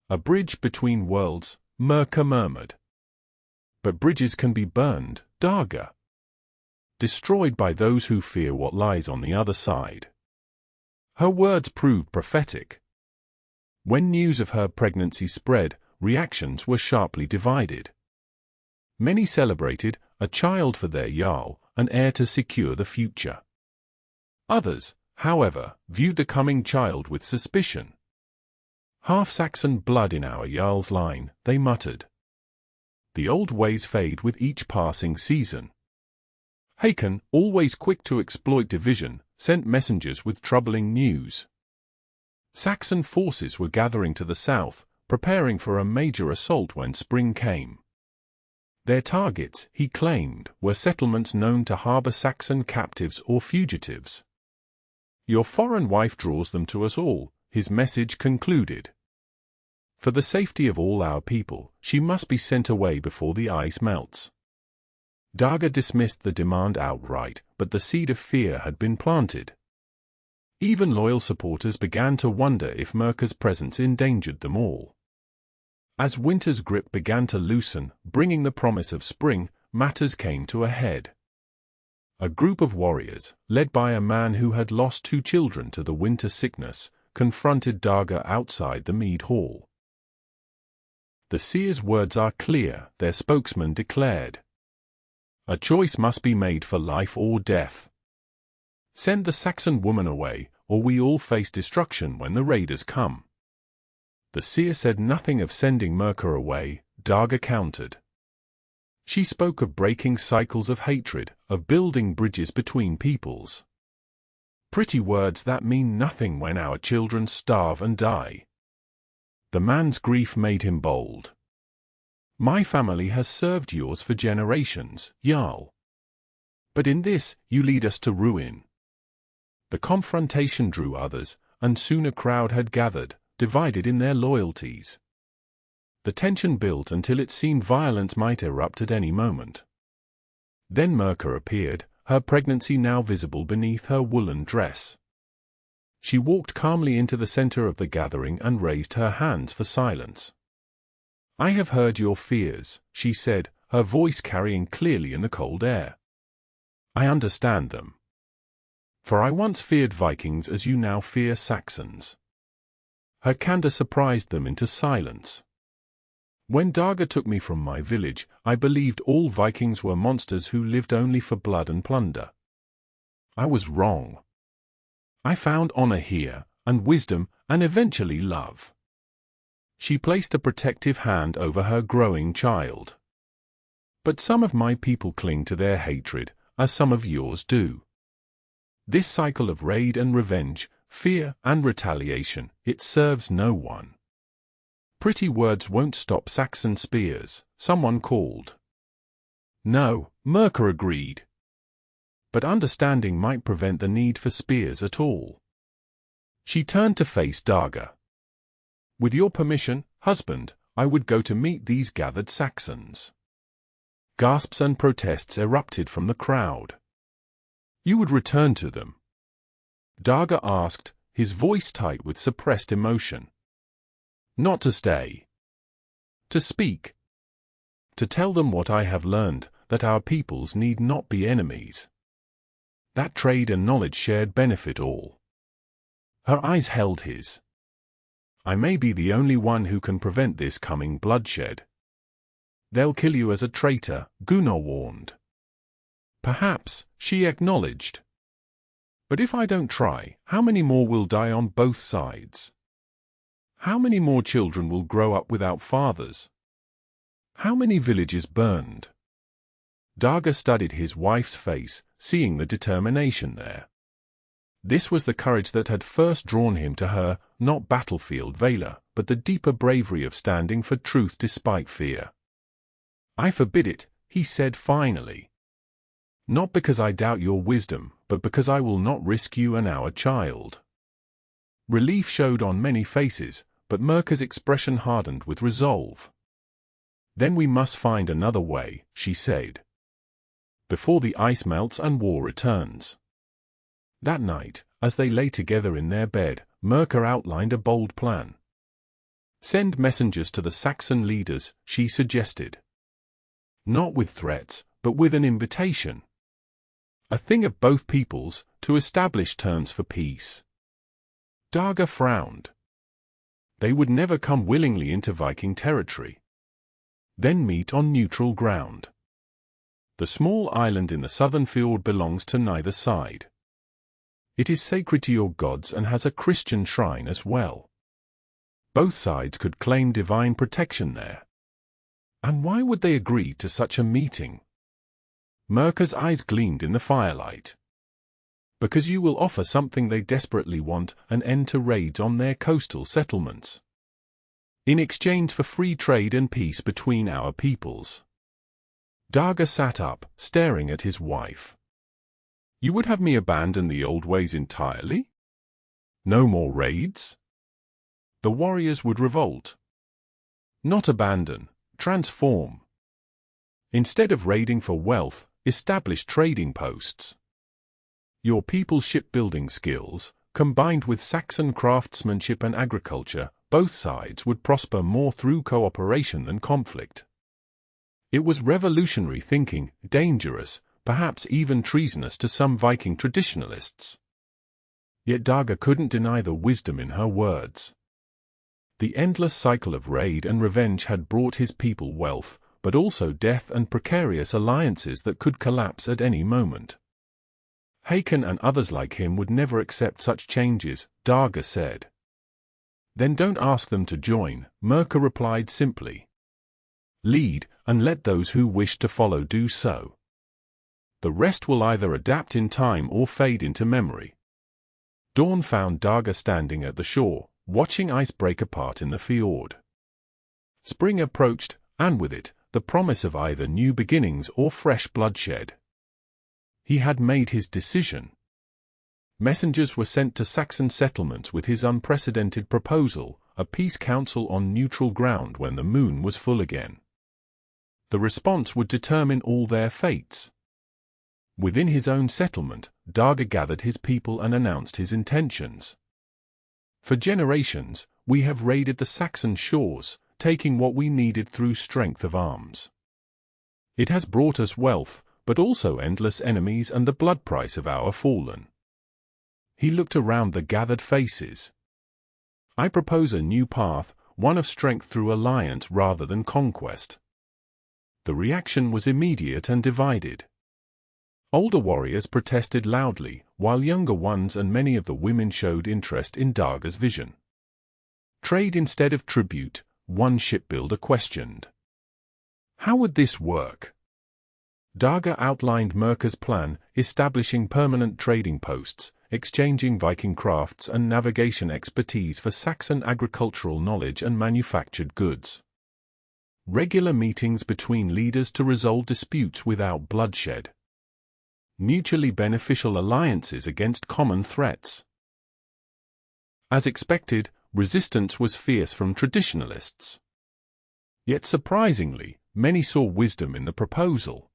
"A bridge between worlds," Myrka murmured. "But bridges can be burned, Dagr. Destroyed by those who fear what lies on the other side." Her words proved prophetic. When news of her pregnancy spread, reactions were sharply divided. Many celebrated a child for their jarl, an heir to secure the future. Others, however, viewed the coming child with suspicion. "Half Saxon blood in our jarl's line," they muttered. "The old ways fade with each passing season." Hakon, always quick to exploit division, sent messengers with troubling news. Saxon forces were gathering to the south, preparing for a major assault when spring came. Their targets, he claimed, were settlements known to harbor Saxon captives or fugitives. "Your foreign wife draws them to us all," his message concluded. "For the safety of all our people, she must be sent away before the ice melts." Dagr dismissed the demand outright, but the seed of fear had been planted. Even loyal supporters began to wonder if Myrka's presence endangered them all. As winter's grip began to loosen, bringing the promise of spring, matters came to a head. A group of warriors, led by a man who had lost 2 children to the winter sickness, confronted Dagr outside the mead hall. "The seer's words are clear," their spokesman declared. "A choice must be made for life or death. Send the Saxon woman away, or we all face destruction when the raiders come." The seer said nothing of sending Myrka away, Dagr countered. She spoke of breaking cycles of hatred, of building bridges between peoples. "Pretty words that mean nothing when our children starve and die." The man's grief made him bold. "My family has served yours for generations, Jarl. But in this, you lead us to ruin." The confrontation drew others, and soon a crowd had gathered, divided in their loyalties. The tension built until it seemed violence might erupt at any moment. Then Myrka appeared, her pregnancy now visible beneath her woolen dress. She walked calmly into the center of the gathering and raised her hands for silence. "I have heard your fears," she said, her voice carrying clearly in the cold air. "I understand them. For I once feared Vikings as you now fear Saxons." Her candor surprised them into silence. "When Dagr took me from my village, I believed all Vikings were monsters who lived only for blood and plunder. I was wrong. I found honor here, and wisdom, and eventually love. She placed a protective hand over her growing child. But some of my people cling to their hatred, as some of yours do. This cycle of raid and revenge, fear and retaliation, it serves no one. Pretty words won't stop Saxon spears, someone called. No, Myrka agreed. But understanding might prevent the need for spears at all. She turned to face Dagr. With your permission, husband, I would go to meet these gathered Saxons. Gasps and protests erupted from the crowd. You would return to them? Dagr asked, his voice tight with suppressed emotion. Not to stay. To speak. To tell them what I have learned, that our peoples need not be enemies. That trade and knowledge shared benefit all. Her eyes held his. I may be the only one who can prevent this coming bloodshed. They'll kill you as a traitor, Gunnar warned. Perhaps, she acknowledged. But if I don't try, how many more will die on both sides? How many more children will grow up without fathers? How many villages burned? Dagr studied his wife's face, seeing the determination there. This was the courage that had first drawn him to her, not battlefield valor, but the deeper bravery of standing for truth despite fear. I forbid it, he said finally. Not because I doubt your wisdom, but because I will not risk you and our child. Relief showed on many faces, but Myrka's expression hardened with resolve. Then we must find another way, she said. Before the ice melts and war returns. That night, as they lay together in their bed, Myrka outlined a bold plan. Send messengers to the Saxon leaders, she suggested. Not with threats, but with an invitation. A thing of both peoples, to establish terms for peace. Dagr frowned. They would never come willingly into Viking territory. Then meet on neutral ground. The small island in the southern fjord belongs to neither side. It is sacred to your gods and has a Christian shrine as well. Both sides could claim divine protection there. And why would they agree to such a meeting? Myrka's eyes gleamed in the firelight. Because you will offer something they desperately want, an end to raids on their coastal settlements. In exchange for free trade and peace between our peoples. Dagr sat up, staring at his wife. You would have me abandon the old ways entirely? No more raids? The warriors would revolt. Not abandon, transform. Instead of raiding for wealth, establish trading posts. Your people's shipbuilding skills, combined with Saxon craftsmanship and agriculture, both sides would prosper more through cooperation than conflict. It was revolutionary thinking, dangerous, perhaps even treasonous to some Viking traditionalists. Yet Dagr couldn't deny the wisdom in her words. The endless cycle of raid and revenge had brought his people wealth, but also death and precarious alliances that could collapse at any moment. Hakon and others like him would never accept such changes, Dagr said. Then don't ask them to join, Myrka replied simply. Lead, and let those who wish to follow do so. The rest will either adapt in time or fade into memory. Dawn found Dagr standing at the shore, watching ice break apart in the fjord. Spring approached, and with it, the promise of either new beginnings or fresh bloodshed. He had made his decision. Messengers were sent to Saxon settlements with his unprecedented proposal, a peace council on neutral ground when the moon was full again. The response would determine all their fates. Within his own settlement, Dagr gathered his people and announced his intentions. For generations, we have raided the Saxon shores, taking what we needed through strength of arms. It has brought us wealth, but also endless enemies and the blood price of our fallen. He looked around the gathered faces. I propose a new path, one of strength through alliance rather than conquest. The reaction was immediate and divided. Older warriors protested loudly, while younger ones and many of the women showed interest in Dagr's vision. Trade instead of tribute, one shipbuilder questioned. How would this work? Dagr outlined Myrka's plan, establishing permanent trading posts, exchanging Viking crafts and navigation expertise for Saxon agricultural knowledge and manufactured goods. Regular meetings between leaders to resolve disputes without bloodshed. Mutually beneficial alliances against common threats. As expected, resistance was fierce from traditionalists. Yet surprisingly, many saw wisdom in the proposal.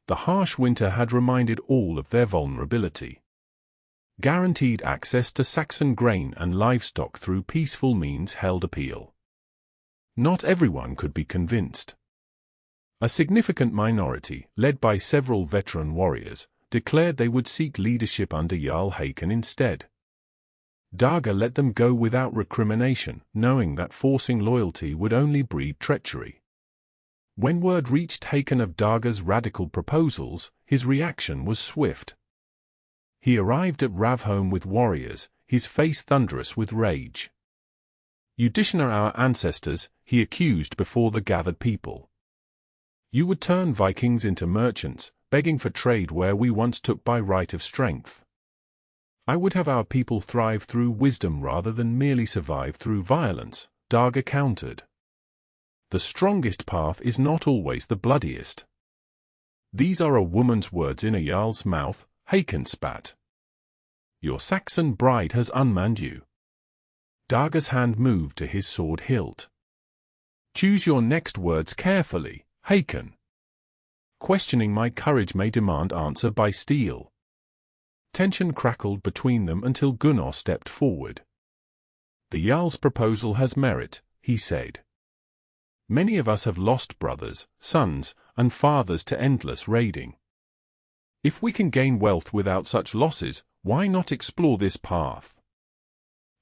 The harsh winter had reminded all of their vulnerability. Guaranteed access to Saxon grain and livestock through peaceful means held appeal. Not everyone could be convinced. A significant minority, led by several veteran warriors, declared they would seek leadership under Jarl Haakon instead. Dagr let them go without recrimination, knowing that forcing loyalty would only breed treachery. When word reached Haakon of Dagr's radical proposals, his reaction was swift. He arrived at Ravholm with warriors, his face thunderous with rage. "You dishonor our ancestors," he accused before the gathered people. "You would turn Vikings into merchants, begging for trade where we once took by right of strength. I would have our people thrive through wisdom rather than merely survive through violence," Dagr countered. "The strongest path is not always the bloodiest." "These are a woman's words in a jarl's mouth," Haakon spat. "Your Saxon bride has unmanned you." Dagr's hand moved to his sword hilt. "Choose your next words carefully, Haakon. Questioning my courage may demand answer by steel." Tension crackled between them until Gunnar stepped forward. "The Jarl's proposal has merit," he said. "Many of us have lost brothers, sons, and fathers to endless raiding. If we can gain wealth without such losses, why not explore this path?"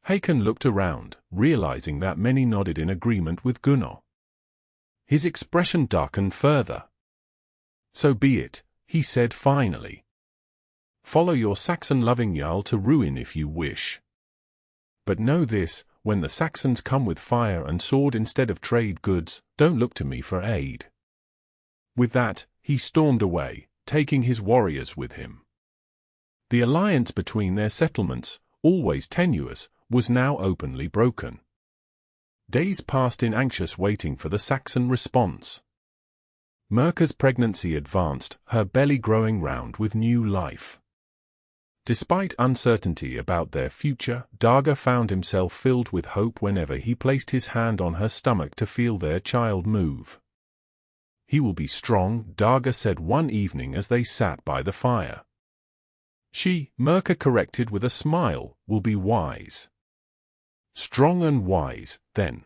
Haakon looked around, realizing that many nodded in agreement with Gunnar. His expression darkened further. "So be it," he said finally. "Follow your Saxon-loving Jarl to ruin if you wish. But know this, when the Saxons come with fire and sword instead of trade goods, don't look to me for aid." With that, he stormed away, taking his warriors with him. The alliance between their settlements, always tenuous, was now openly broken. Days passed in anxious waiting for the Saxon response. Myrka's pregnancy advanced, her belly growing round with new life. Despite uncertainty about their future, Dagr found himself filled with hope whenever he placed his hand on her stomach to feel their child move. "He will be strong," Dagr said one evening as they sat by the fire. "She," Myrka corrected with a smile, "will be wise." "Strong and wise, then.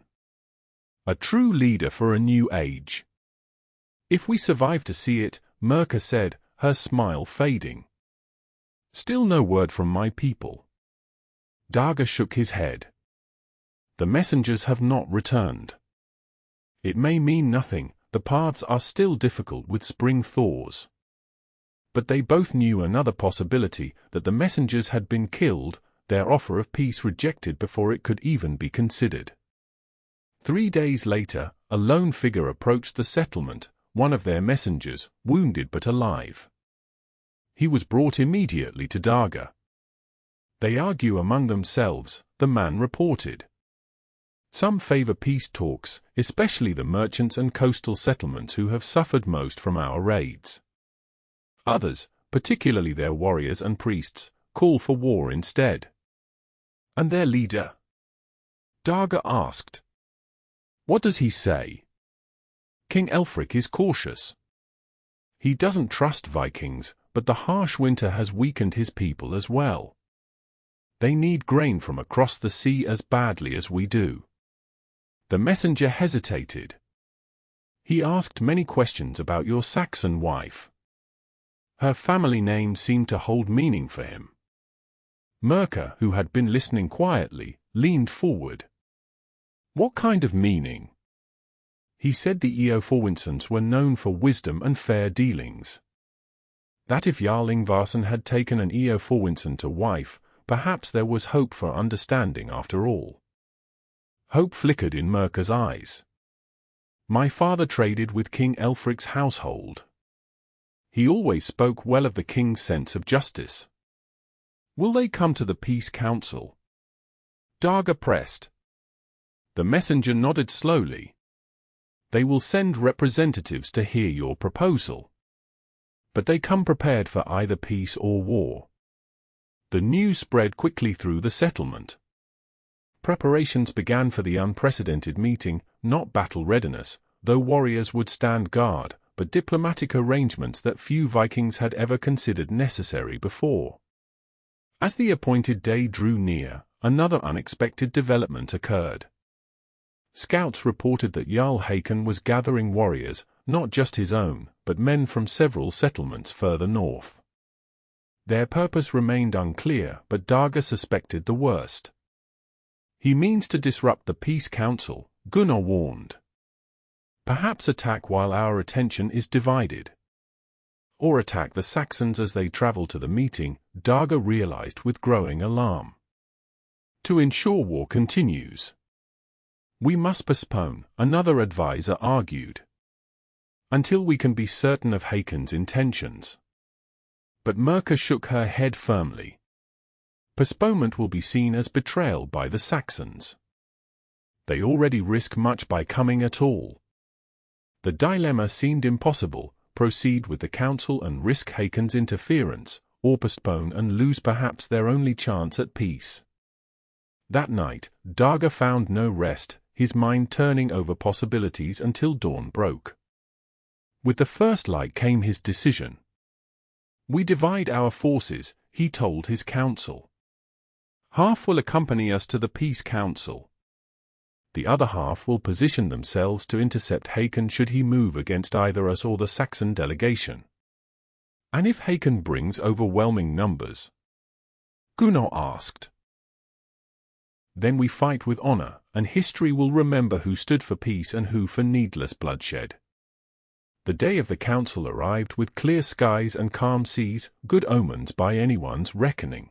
A true leader for a new age." "If we survive to see it," Myrka said, her smile fading. "Still no word from my people." Dagr shook his head. "The messengers have not returned." "It may mean nothing, the paths are still difficult with spring thaws." But they both knew another possibility, that the messengers had been killed, their offer of peace rejected before it could even be considered. 3 days later, a lone figure approached the settlement, one of their messengers, wounded but alive. He was brought immediately to Dagr. "They argue among themselves," the man reported. "Some favor peace talks, especially the merchants and coastal settlements who have suffered most from our raids. Others, particularly their warriors and priests, call for war instead." "And their leader?" Dagr asked. "What does he say?" "King Elfric is cautious. He doesn't trust Vikings, but the harsh winter has weakened his people as well. They need grain from across the sea as badly as we do." The messenger hesitated. "He asked many questions about your Saxon wife. Her family name seemed to hold meaning for him." Myrka, who had been listening quietly, leaned forward. "What kind of meaning?" "He said the Eoforwinsons were known for wisdom and fair dealings. That if Jarl Yngvarson had taken an Eoforwinson to wife, perhaps there was hope for understanding after all." Hope flickered in Myrka's eyes. My father traded with King Elfric's household. He always spoke well of the king's sense of justice. Will they come to the peace council? Dagr pressed. The messenger nodded slowly. They will send representatives to hear your proposal. But they come prepared for either peace or war. The news spread quickly through the settlement. Preparations began for the unprecedented meeting, not battle readiness, though warriors would stand guard, but diplomatic arrangements that few Vikings had ever considered necessary before. As the appointed day drew near, another unexpected development occurred. Scouts reported that Jarl Hakon was gathering warriors, not just his own, but men from several settlements further north. Their purpose remained unclear, but Dagr suspected the worst. He means to disrupt the peace council, Gunnar warned. Perhaps attack while our attention is divided. Or attack the Saxons as they travel to the meeting, Dagr realized with growing alarm. To ensure war continues, we must postpone, another advisor argued, until we can be certain of Hakon's intentions. But Myrka shook her head firmly. Postponement will be seen as betrayal by the Saxons. They already risk much by coming at all. The dilemma seemed impossible: proceed with the council and risk Hakon's interference, or postpone and lose perhaps their only chance at peace. That night, Dagr found no rest, his mind turning over possibilities until dawn broke. With the first light came his decision. We divide our forces, he told his council. Half will accompany us to the peace council. The other half will position themselves to intercept Hakon should he move against either us or the Saxon delegation. And if Hakon brings overwhelming numbers? Gunnar asked. Then we fight with honor, and history will remember who stood for peace and who for needless bloodshed. The day of the council arrived with clear skies and calm seas, good omens by anyone's reckoning.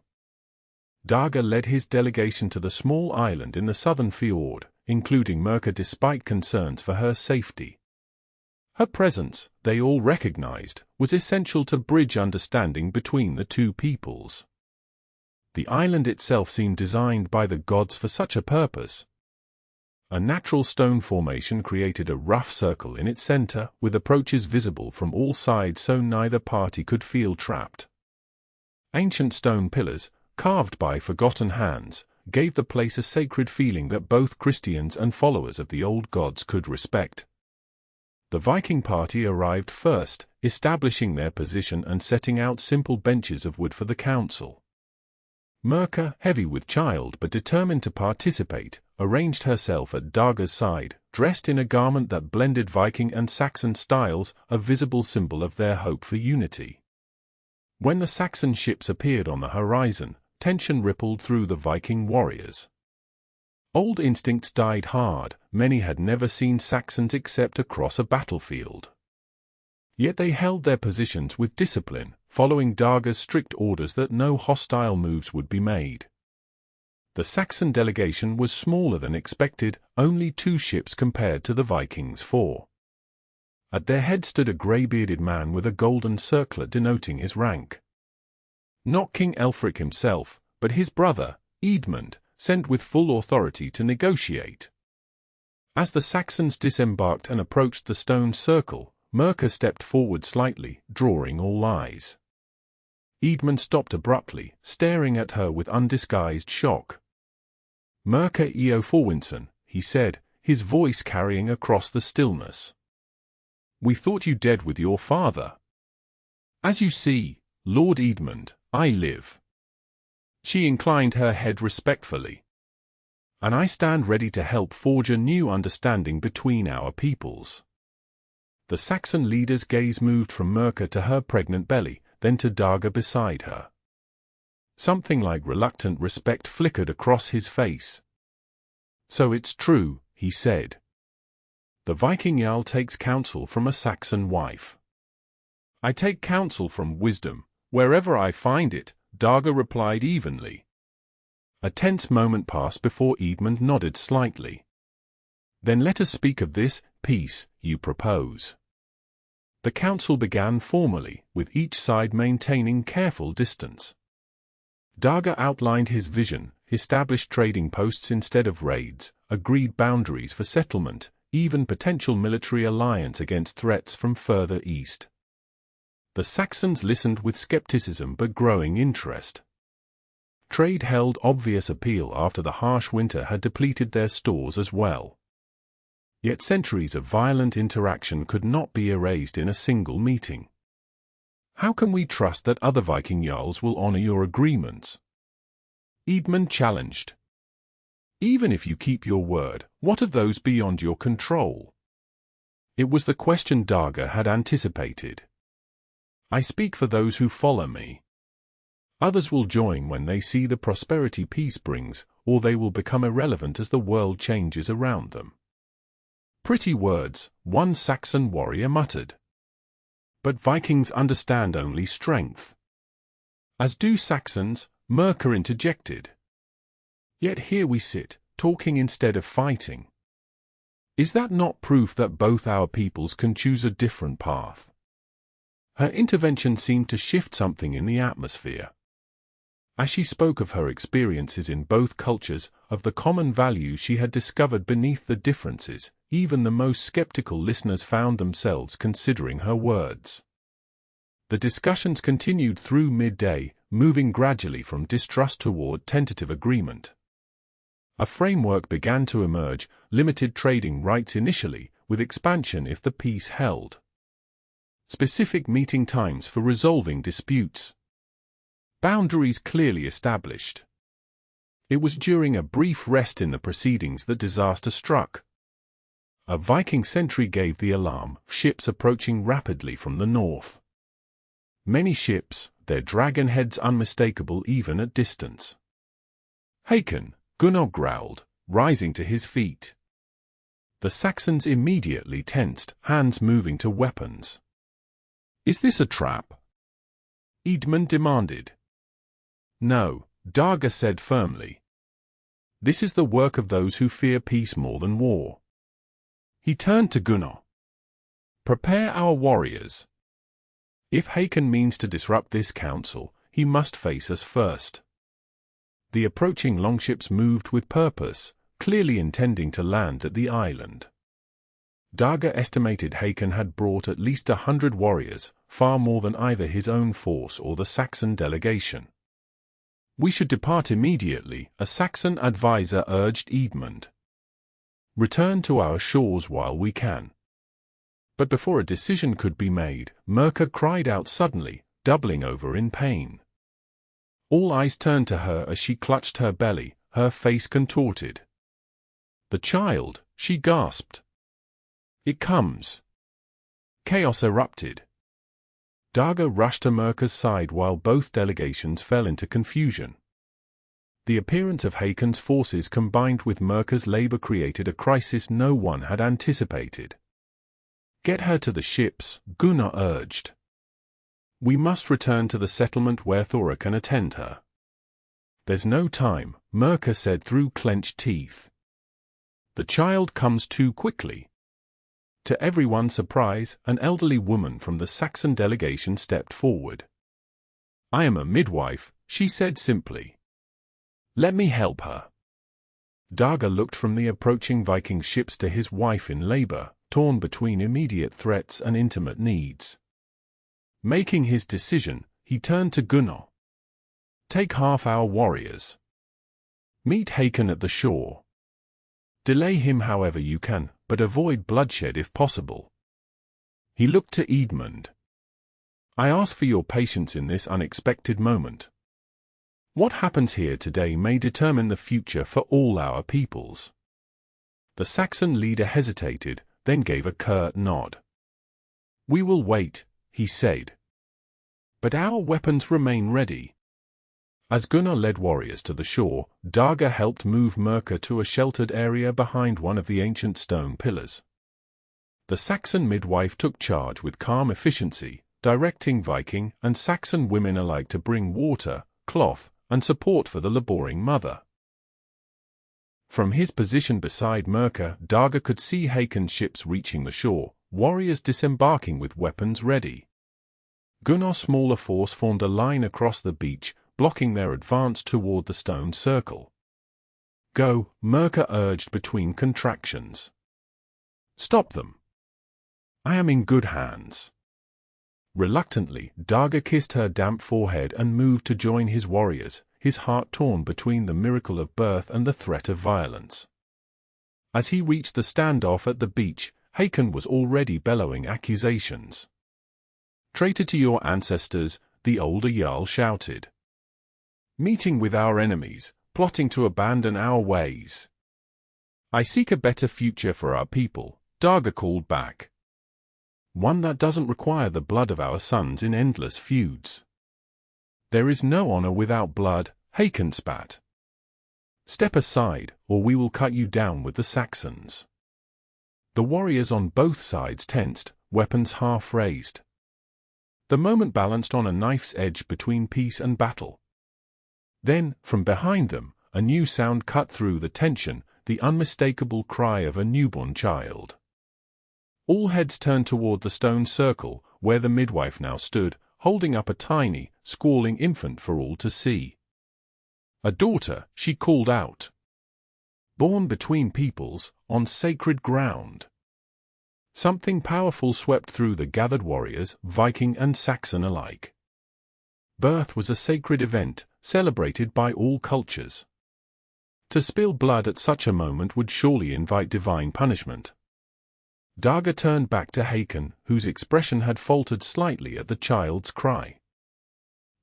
Dagr led his delegation to the small island in the southern fjord, including Myrka despite concerns for her safety. Her presence, they all recognized, was essential to bridge understanding between the two peoples. The island itself seemed designed by the gods for such a purpose. A natural stone formation created a rough circle in its center, with approaches visible from all sides so neither party could feel trapped. Ancient stone pillars, carved by forgotten hands, gave the place a sacred feeling that both Christians and followers of the old gods could respect. The Viking party arrived first, establishing their position and setting out simple benches of wood for the council. Myrka, heavy with child but determined to participate, arranged herself at Dagr's side, dressed in a garment that blended Viking and Saxon styles, a visible symbol of their hope for unity. When the Saxon ships appeared on the horizon, tension rippled through the Viking warriors. Old instincts died hard, many had never seen Saxons except across a battlefield. Yet they held their positions with discipline, following Dagr's strict orders that no hostile moves would be made. The Saxon delegation was smaller than expected, only 2 ships compared to the Vikings' 4. At their head stood a grey-bearded man with a golden circlet denoting his rank. Not King Elfric himself, but his brother, Eadmund, sent with full authority to negotiate. As the Saxons disembarked and approached the stone circle, Myrka stepped forward slightly, drawing all eyes. Eadmund stopped abruptly, staring at her with undisguised shock. Myrka Yngvarson, he said, his voice carrying across the stillness. We thought you dead with your father. As you see, Lord Eadmund, I live. She inclined her head respectfully. And I stand ready to help forge a new understanding between our peoples. The Saxon leader's gaze moved from Myrka to her pregnant belly, then to Dagr beside her. Something like reluctant respect flickered across his face. So it's true, he said. The Viking jarl takes counsel from a Saxon wife. I take counsel from wisdom, wherever I find it, Dagr replied evenly. A tense moment passed before Eadmund nodded slightly. Then let us speak of this peace you propose. The council began formally, with each side maintaining careful distance. Dagr outlined his vision, established trading posts instead of raids, agreed boundaries for settlement, even potential military alliance against threats from further east. The Saxons listened with skepticism but growing interest. Trade held obvious appeal after the harsh winter had depleted their stores as well. Yet centuries of violent interaction could not be erased in a single meeting. How can we trust that other Viking jarls will honor your agreements? Eadmund challenged. Even if you keep your word, what of those beyond your control? It was the question Dagr had anticipated. I speak for those who follow me. Others will join when they see the prosperity peace brings, or they will become irrelevant as the world changes around them. Pretty words, one Saxon warrior muttered. But Vikings understand only strength. As do Saxons, Myrka interjected. Yet here we sit, talking instead of fighting. Is that not proof that both our peoples can choose a different path? Her intervention seemed to shift something in the atmosphere. As she spoke of her experiences in both cultures, of the common values she had discovered beneath the differences, even the most skeptical listeners found themselves considering her words. The discussions continued through midday, moving gradually from distrust toward tentative agreement. A framework began to emerge, limited trading rights initially, with expansion if the peace held. Specific meeting times for resolving disputes. Boundaries clearly established. It was during a brief rest in the proceedings that disaster struck. A Viking sentry gave the alarm, ships approaching rapidly from the north. Many ships, their dragon heads unmistakable even at distance. Hakon, Gunnar growled, rising to his feet. The Saxons immediately tensed, hands moving to weapons. Is this a trap? Eadmund demanded. No, Dagr said firmly. This is the work of those who fear peace more than war. He turned to Gunnar. Prepare our warriors. If Hakon means to disrupt this council, he must face us first. The approaching longships moved with purpose, clearly intending to land at the island. Dagr estimated Hakon had brought at least 100 warriors, far more than either his own force or the Saxon delegation. We should depart immediately, a Saxon advisor urged Eadmund. Return to our shores while we can. But before a decision could be made, Myrka cried out suddenly, doubling over in pain. All eyes turned to her as she clutched her belly, her face contorted. The child, she gasped. It comes. Chaos erupted. Dagr rushed to Myrka's side while both delegations fell into confusion. The appearance of Hakon's forces combined with Myrka's labor created a crisis no one had anticipated. Get her to the ships, Gunnar urged. We must return to the settlement where Thora can attend her. There's no time, Myrka said through clenched teeth. The child comes too quickly. To everyone's surprise, an elderly woman from the Saxon delegation stepped forward. I am a midwife, she said simply. Let me help her. Dagr looked from the approaching Viking ships to his wife in labor, torn between immediate threats and intimate needs. Making his decision, he turned to Gunnar. Take half our warriors. Meet Hakon at the shore. Delay him however you can, but avoid bloodshed if possible. He looked to Eadmund. I ask for your patience in this unexpected moment. What happens here today may determine the future for all our peoples. The Saxon leader hesitated, then gave a curt nod. We will wait, he said. But our weapons remain ready. As Gunnar led warriors to the shore, Dagr helped move Myrka to a sheltered area behind one of the ancient stone pillars. The Saxon midwife took charge with calm efficiency, directing Viking and Saxon women alike to bring water, cloth, and support for the laboring mother. From his position beside Myrka, Dagr could see Hakon's ships reaching the shore, warriors disembarking with weapons ready. Gunnar's smaller force formed a line across the beach, blocking their advance toward the stone circle. "Go," Myrka urged between contractions. "Stop them. I am in good hands." Reluctantly, Dagr kissed her damp forehead and moved to join his warriors, his heart torn between the miracle of birth and the threat of violence. As he reached the standoff at the beach, Hakon was already bellowing accusations. "Traitor to your ancestors," the older jarl shouted. "Meeting with our enemies, plotting to abandon our ways." "I seek a better future for our people," Dagr called back. "One that doesn't require the blood of our sons in endless feuds." "There is no honor without blood," Hakon spat. "Step aside, or we will cut you down with the Saxons." The warriors on both sides tensed, weapons half raised. The moment balanced on a knife's edge between peace and battle. Then, from behind them, a new sound cut through the tension, the unmistakable cry of a newborn child. All heads turned toward the stone circle, where the midwife now stood, holding up a tiny, squalling infant for all to see. "A daughter," she called out. "Born between peoples, on sacred ground." Something powerful swept through the gathered warriors, Viking and Saxon alike. Birth was a sacred event, celebrated by all cultures. To spill blood at such a moment would surely invite divine punishment. Dagr turned back to Hakon, whose expression had faltered slightly at the child's cry.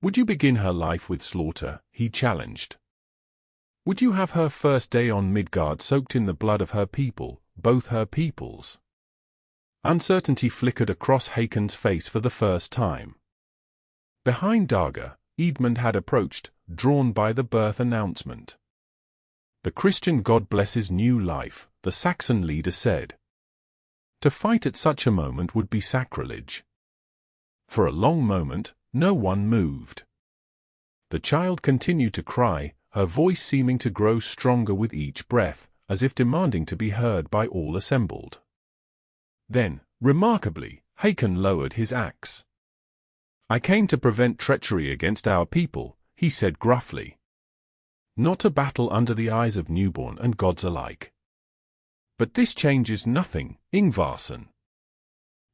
"Would you begin her life with slaughter?" he challenged. "Would you have her first day on Midgard soaked in the blood of her people, both her peoples?" Uncertainty flickered across Hakon's face for the first time. Behind Dagr, Eadmund had approached, drawn by the birth announcement. "The Christian God blesses new life," the Saxon leader said. To fight at such a moment would be sacrilege. For a long moment, no one moved. The child continued to cry, her voice seeming to grow stronger with each breath, as if demanding to be heard by all assembled. Then, remarkably, Hakon lowered his axe. "I came to prevent treachery against our people," he said gruffly. "Not to battle under the eyes of newborn and gods alike. But this changes nothing, Yngvarson.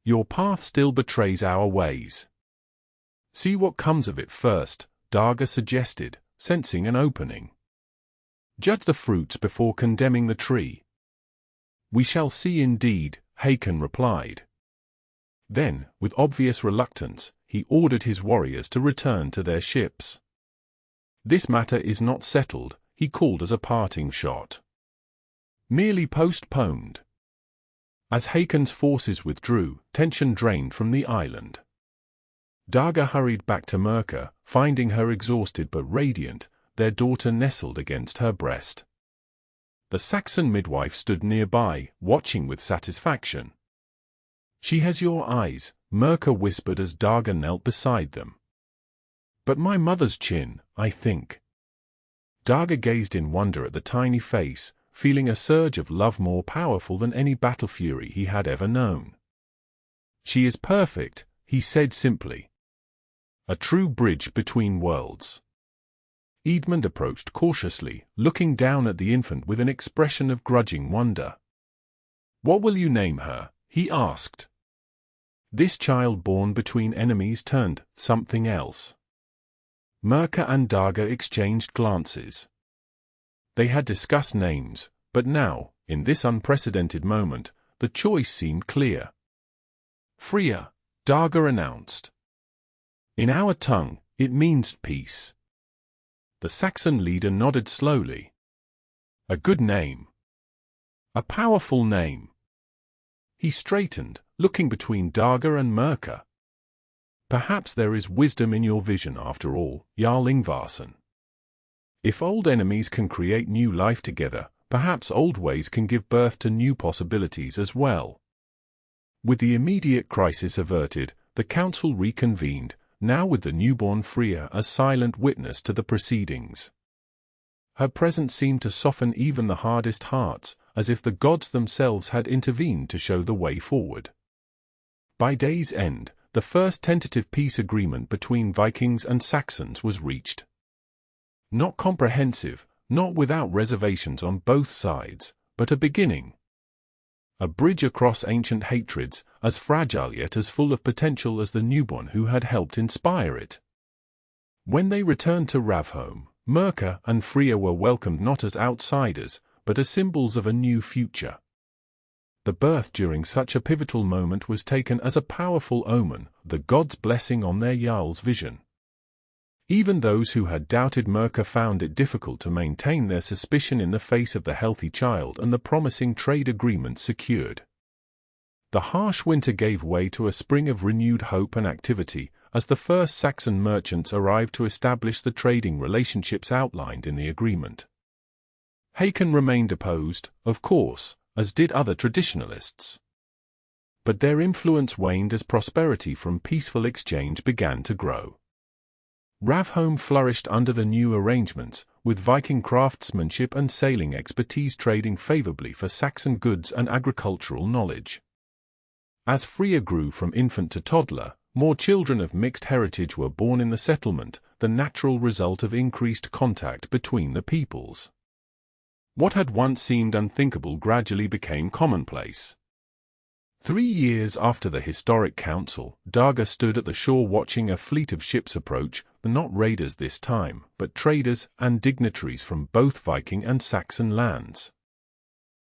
Your path still betrays our ways." "See what comes of it first," Dagr suggested, sensing an opening. "Judge the fruits before condemning the tree." "We shall see indeed," Hakon replied. Then, with obvious reluctance, he ordered his warriors to return to their ships. "This matter is not settled," he called as a parting shot. "Merely postponed." As Hakon's forces withdrew, tension drained from the island. Dagr hurried back to Myrka, finding her exhausted but radiant, their daughter nestled against her breast. The Saxon midwife stood nearby, watching with satisfaction. "She has your eyes," Myrka whispered as Dagr knelt beside them. "But my mother's chin, I think." Dagr gazed in wonder at the tiny face, feeling a surge of love more powerful than any battle fury he had ever known. "She is perfect," he said simply. "A true bridge between worlds." Eadmund approached cautiously, looking down at the infant with an expression of grudging wonder. "What will you name her?" he asked. This child born between enemies turned something else. Myrka and Dagr exchanged glances. They had discussed names, but now, in this unprecedented moment, the choice seemed clear. "Freya," Dagr announced. "In our tongue, it means peace." The Saxon leader nodded slowly. "A good name. A powerful name." He straightened, looking between Dagr and Myrka. "Perhaps there is wisdom in your vision after all, Jarl Yngvarson. If old enemies can create new life together, perhaps old ways can give birth to new possibilities as well." With the immediate crisis averted, the council reconvened, now with the newborn Freya as silent witness to the proceedings. Her presence seemed to soften even the hardest hearts, as if the gods themselves had intervened to show the way forward. By day's end, the first tentative peace agreement between Vikings and Saxons was reached. Not comprehensive, not without reservations on both sides, but a beginning. A bridge across ancient hatreds, as fragile yet as full of potential as the newborn who had helped inspire it. When they returned to Ravholm, Myrka and Freya were welcomed not as outsiders, but as symbols of a new future. The birth during such a pivotal moment was taken as a powerful omen, the gods' blessing on their jarl's vision. Even those who had doubted Myrka found it difficult to maintain their suspicion in the face of the healthy child and the promising trade agreement secured. The harsh winter gave way to a spring of renewed hope and activity, as the first Saxon merchants arrived to establish the trading relationships outlined in the agreement. Hakon remained opposed, of course, as did other traditionalists. But their influence waned as prosperity from peaceful exchange began to grow. Ravholm flourished under the new arrangements, with Viking craftsmanship and sailing expertise trading favorably for Saxon goods and agricultural knowledge. As Freya grew from infant to toddler, more children of mixed heritage were born in the settlement, the natural result of increased contact between the peoples. What had once seemed unthinkable gradually became commonplace. 3 years after the historic council, Dagr stood at the shore watching a fleet of ships approach, not raiders this time, but traders and dignitaries from both Viking and Saxon lands.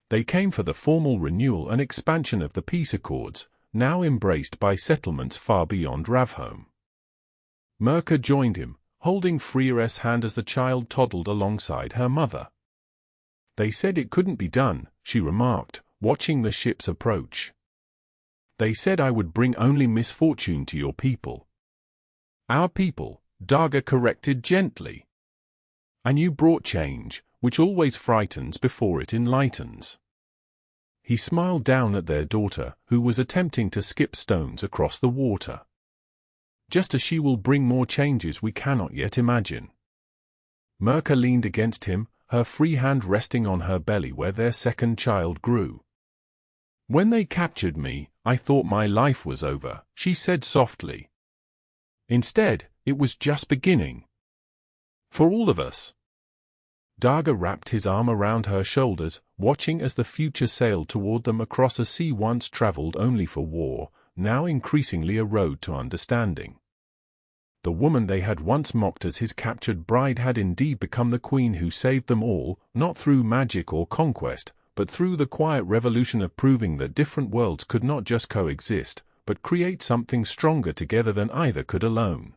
They came for the formal renewal and expansion of the peace accords, now embraced by settlements far beyond Ravholm. Myrka joined him, holding Freya's hand as the child toddled alongside her mother. "They said it couldn't be done," she remarked, watching the ships approach. "They said I would bring only misfortune to your people." "Our people," Dagr corrected gently. "And you brought change, which always frightens before it enlightens." He smiled down at their daughter, who was attempting to skip stones across the water. "Just as she will bring more changes we cannot yet imagine." Myrka leaned against him, her free hand resting on her belly where their second child grew. "When they captured me, I thought my life was over," she said softly. "Instead, it was just beginning. For all of us." Dagr wrapped his arm around her shoulders, watching as the future sailed toward them across a sea once traveled only for war, now increasingly a road to understanding. The woman they had once mocked as his captured bride had indeed become the queen who saved them all, not through magic or conquest, but through the quiet revolution of proving that different worlds could not just coexist, but create something stronger together than either could alone.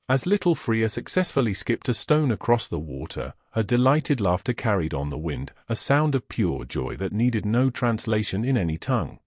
As little Freya successfully skipped a stone across the water, her delighted laughter carried on the wind, a sound of pure joy that needed no translation in any tongue.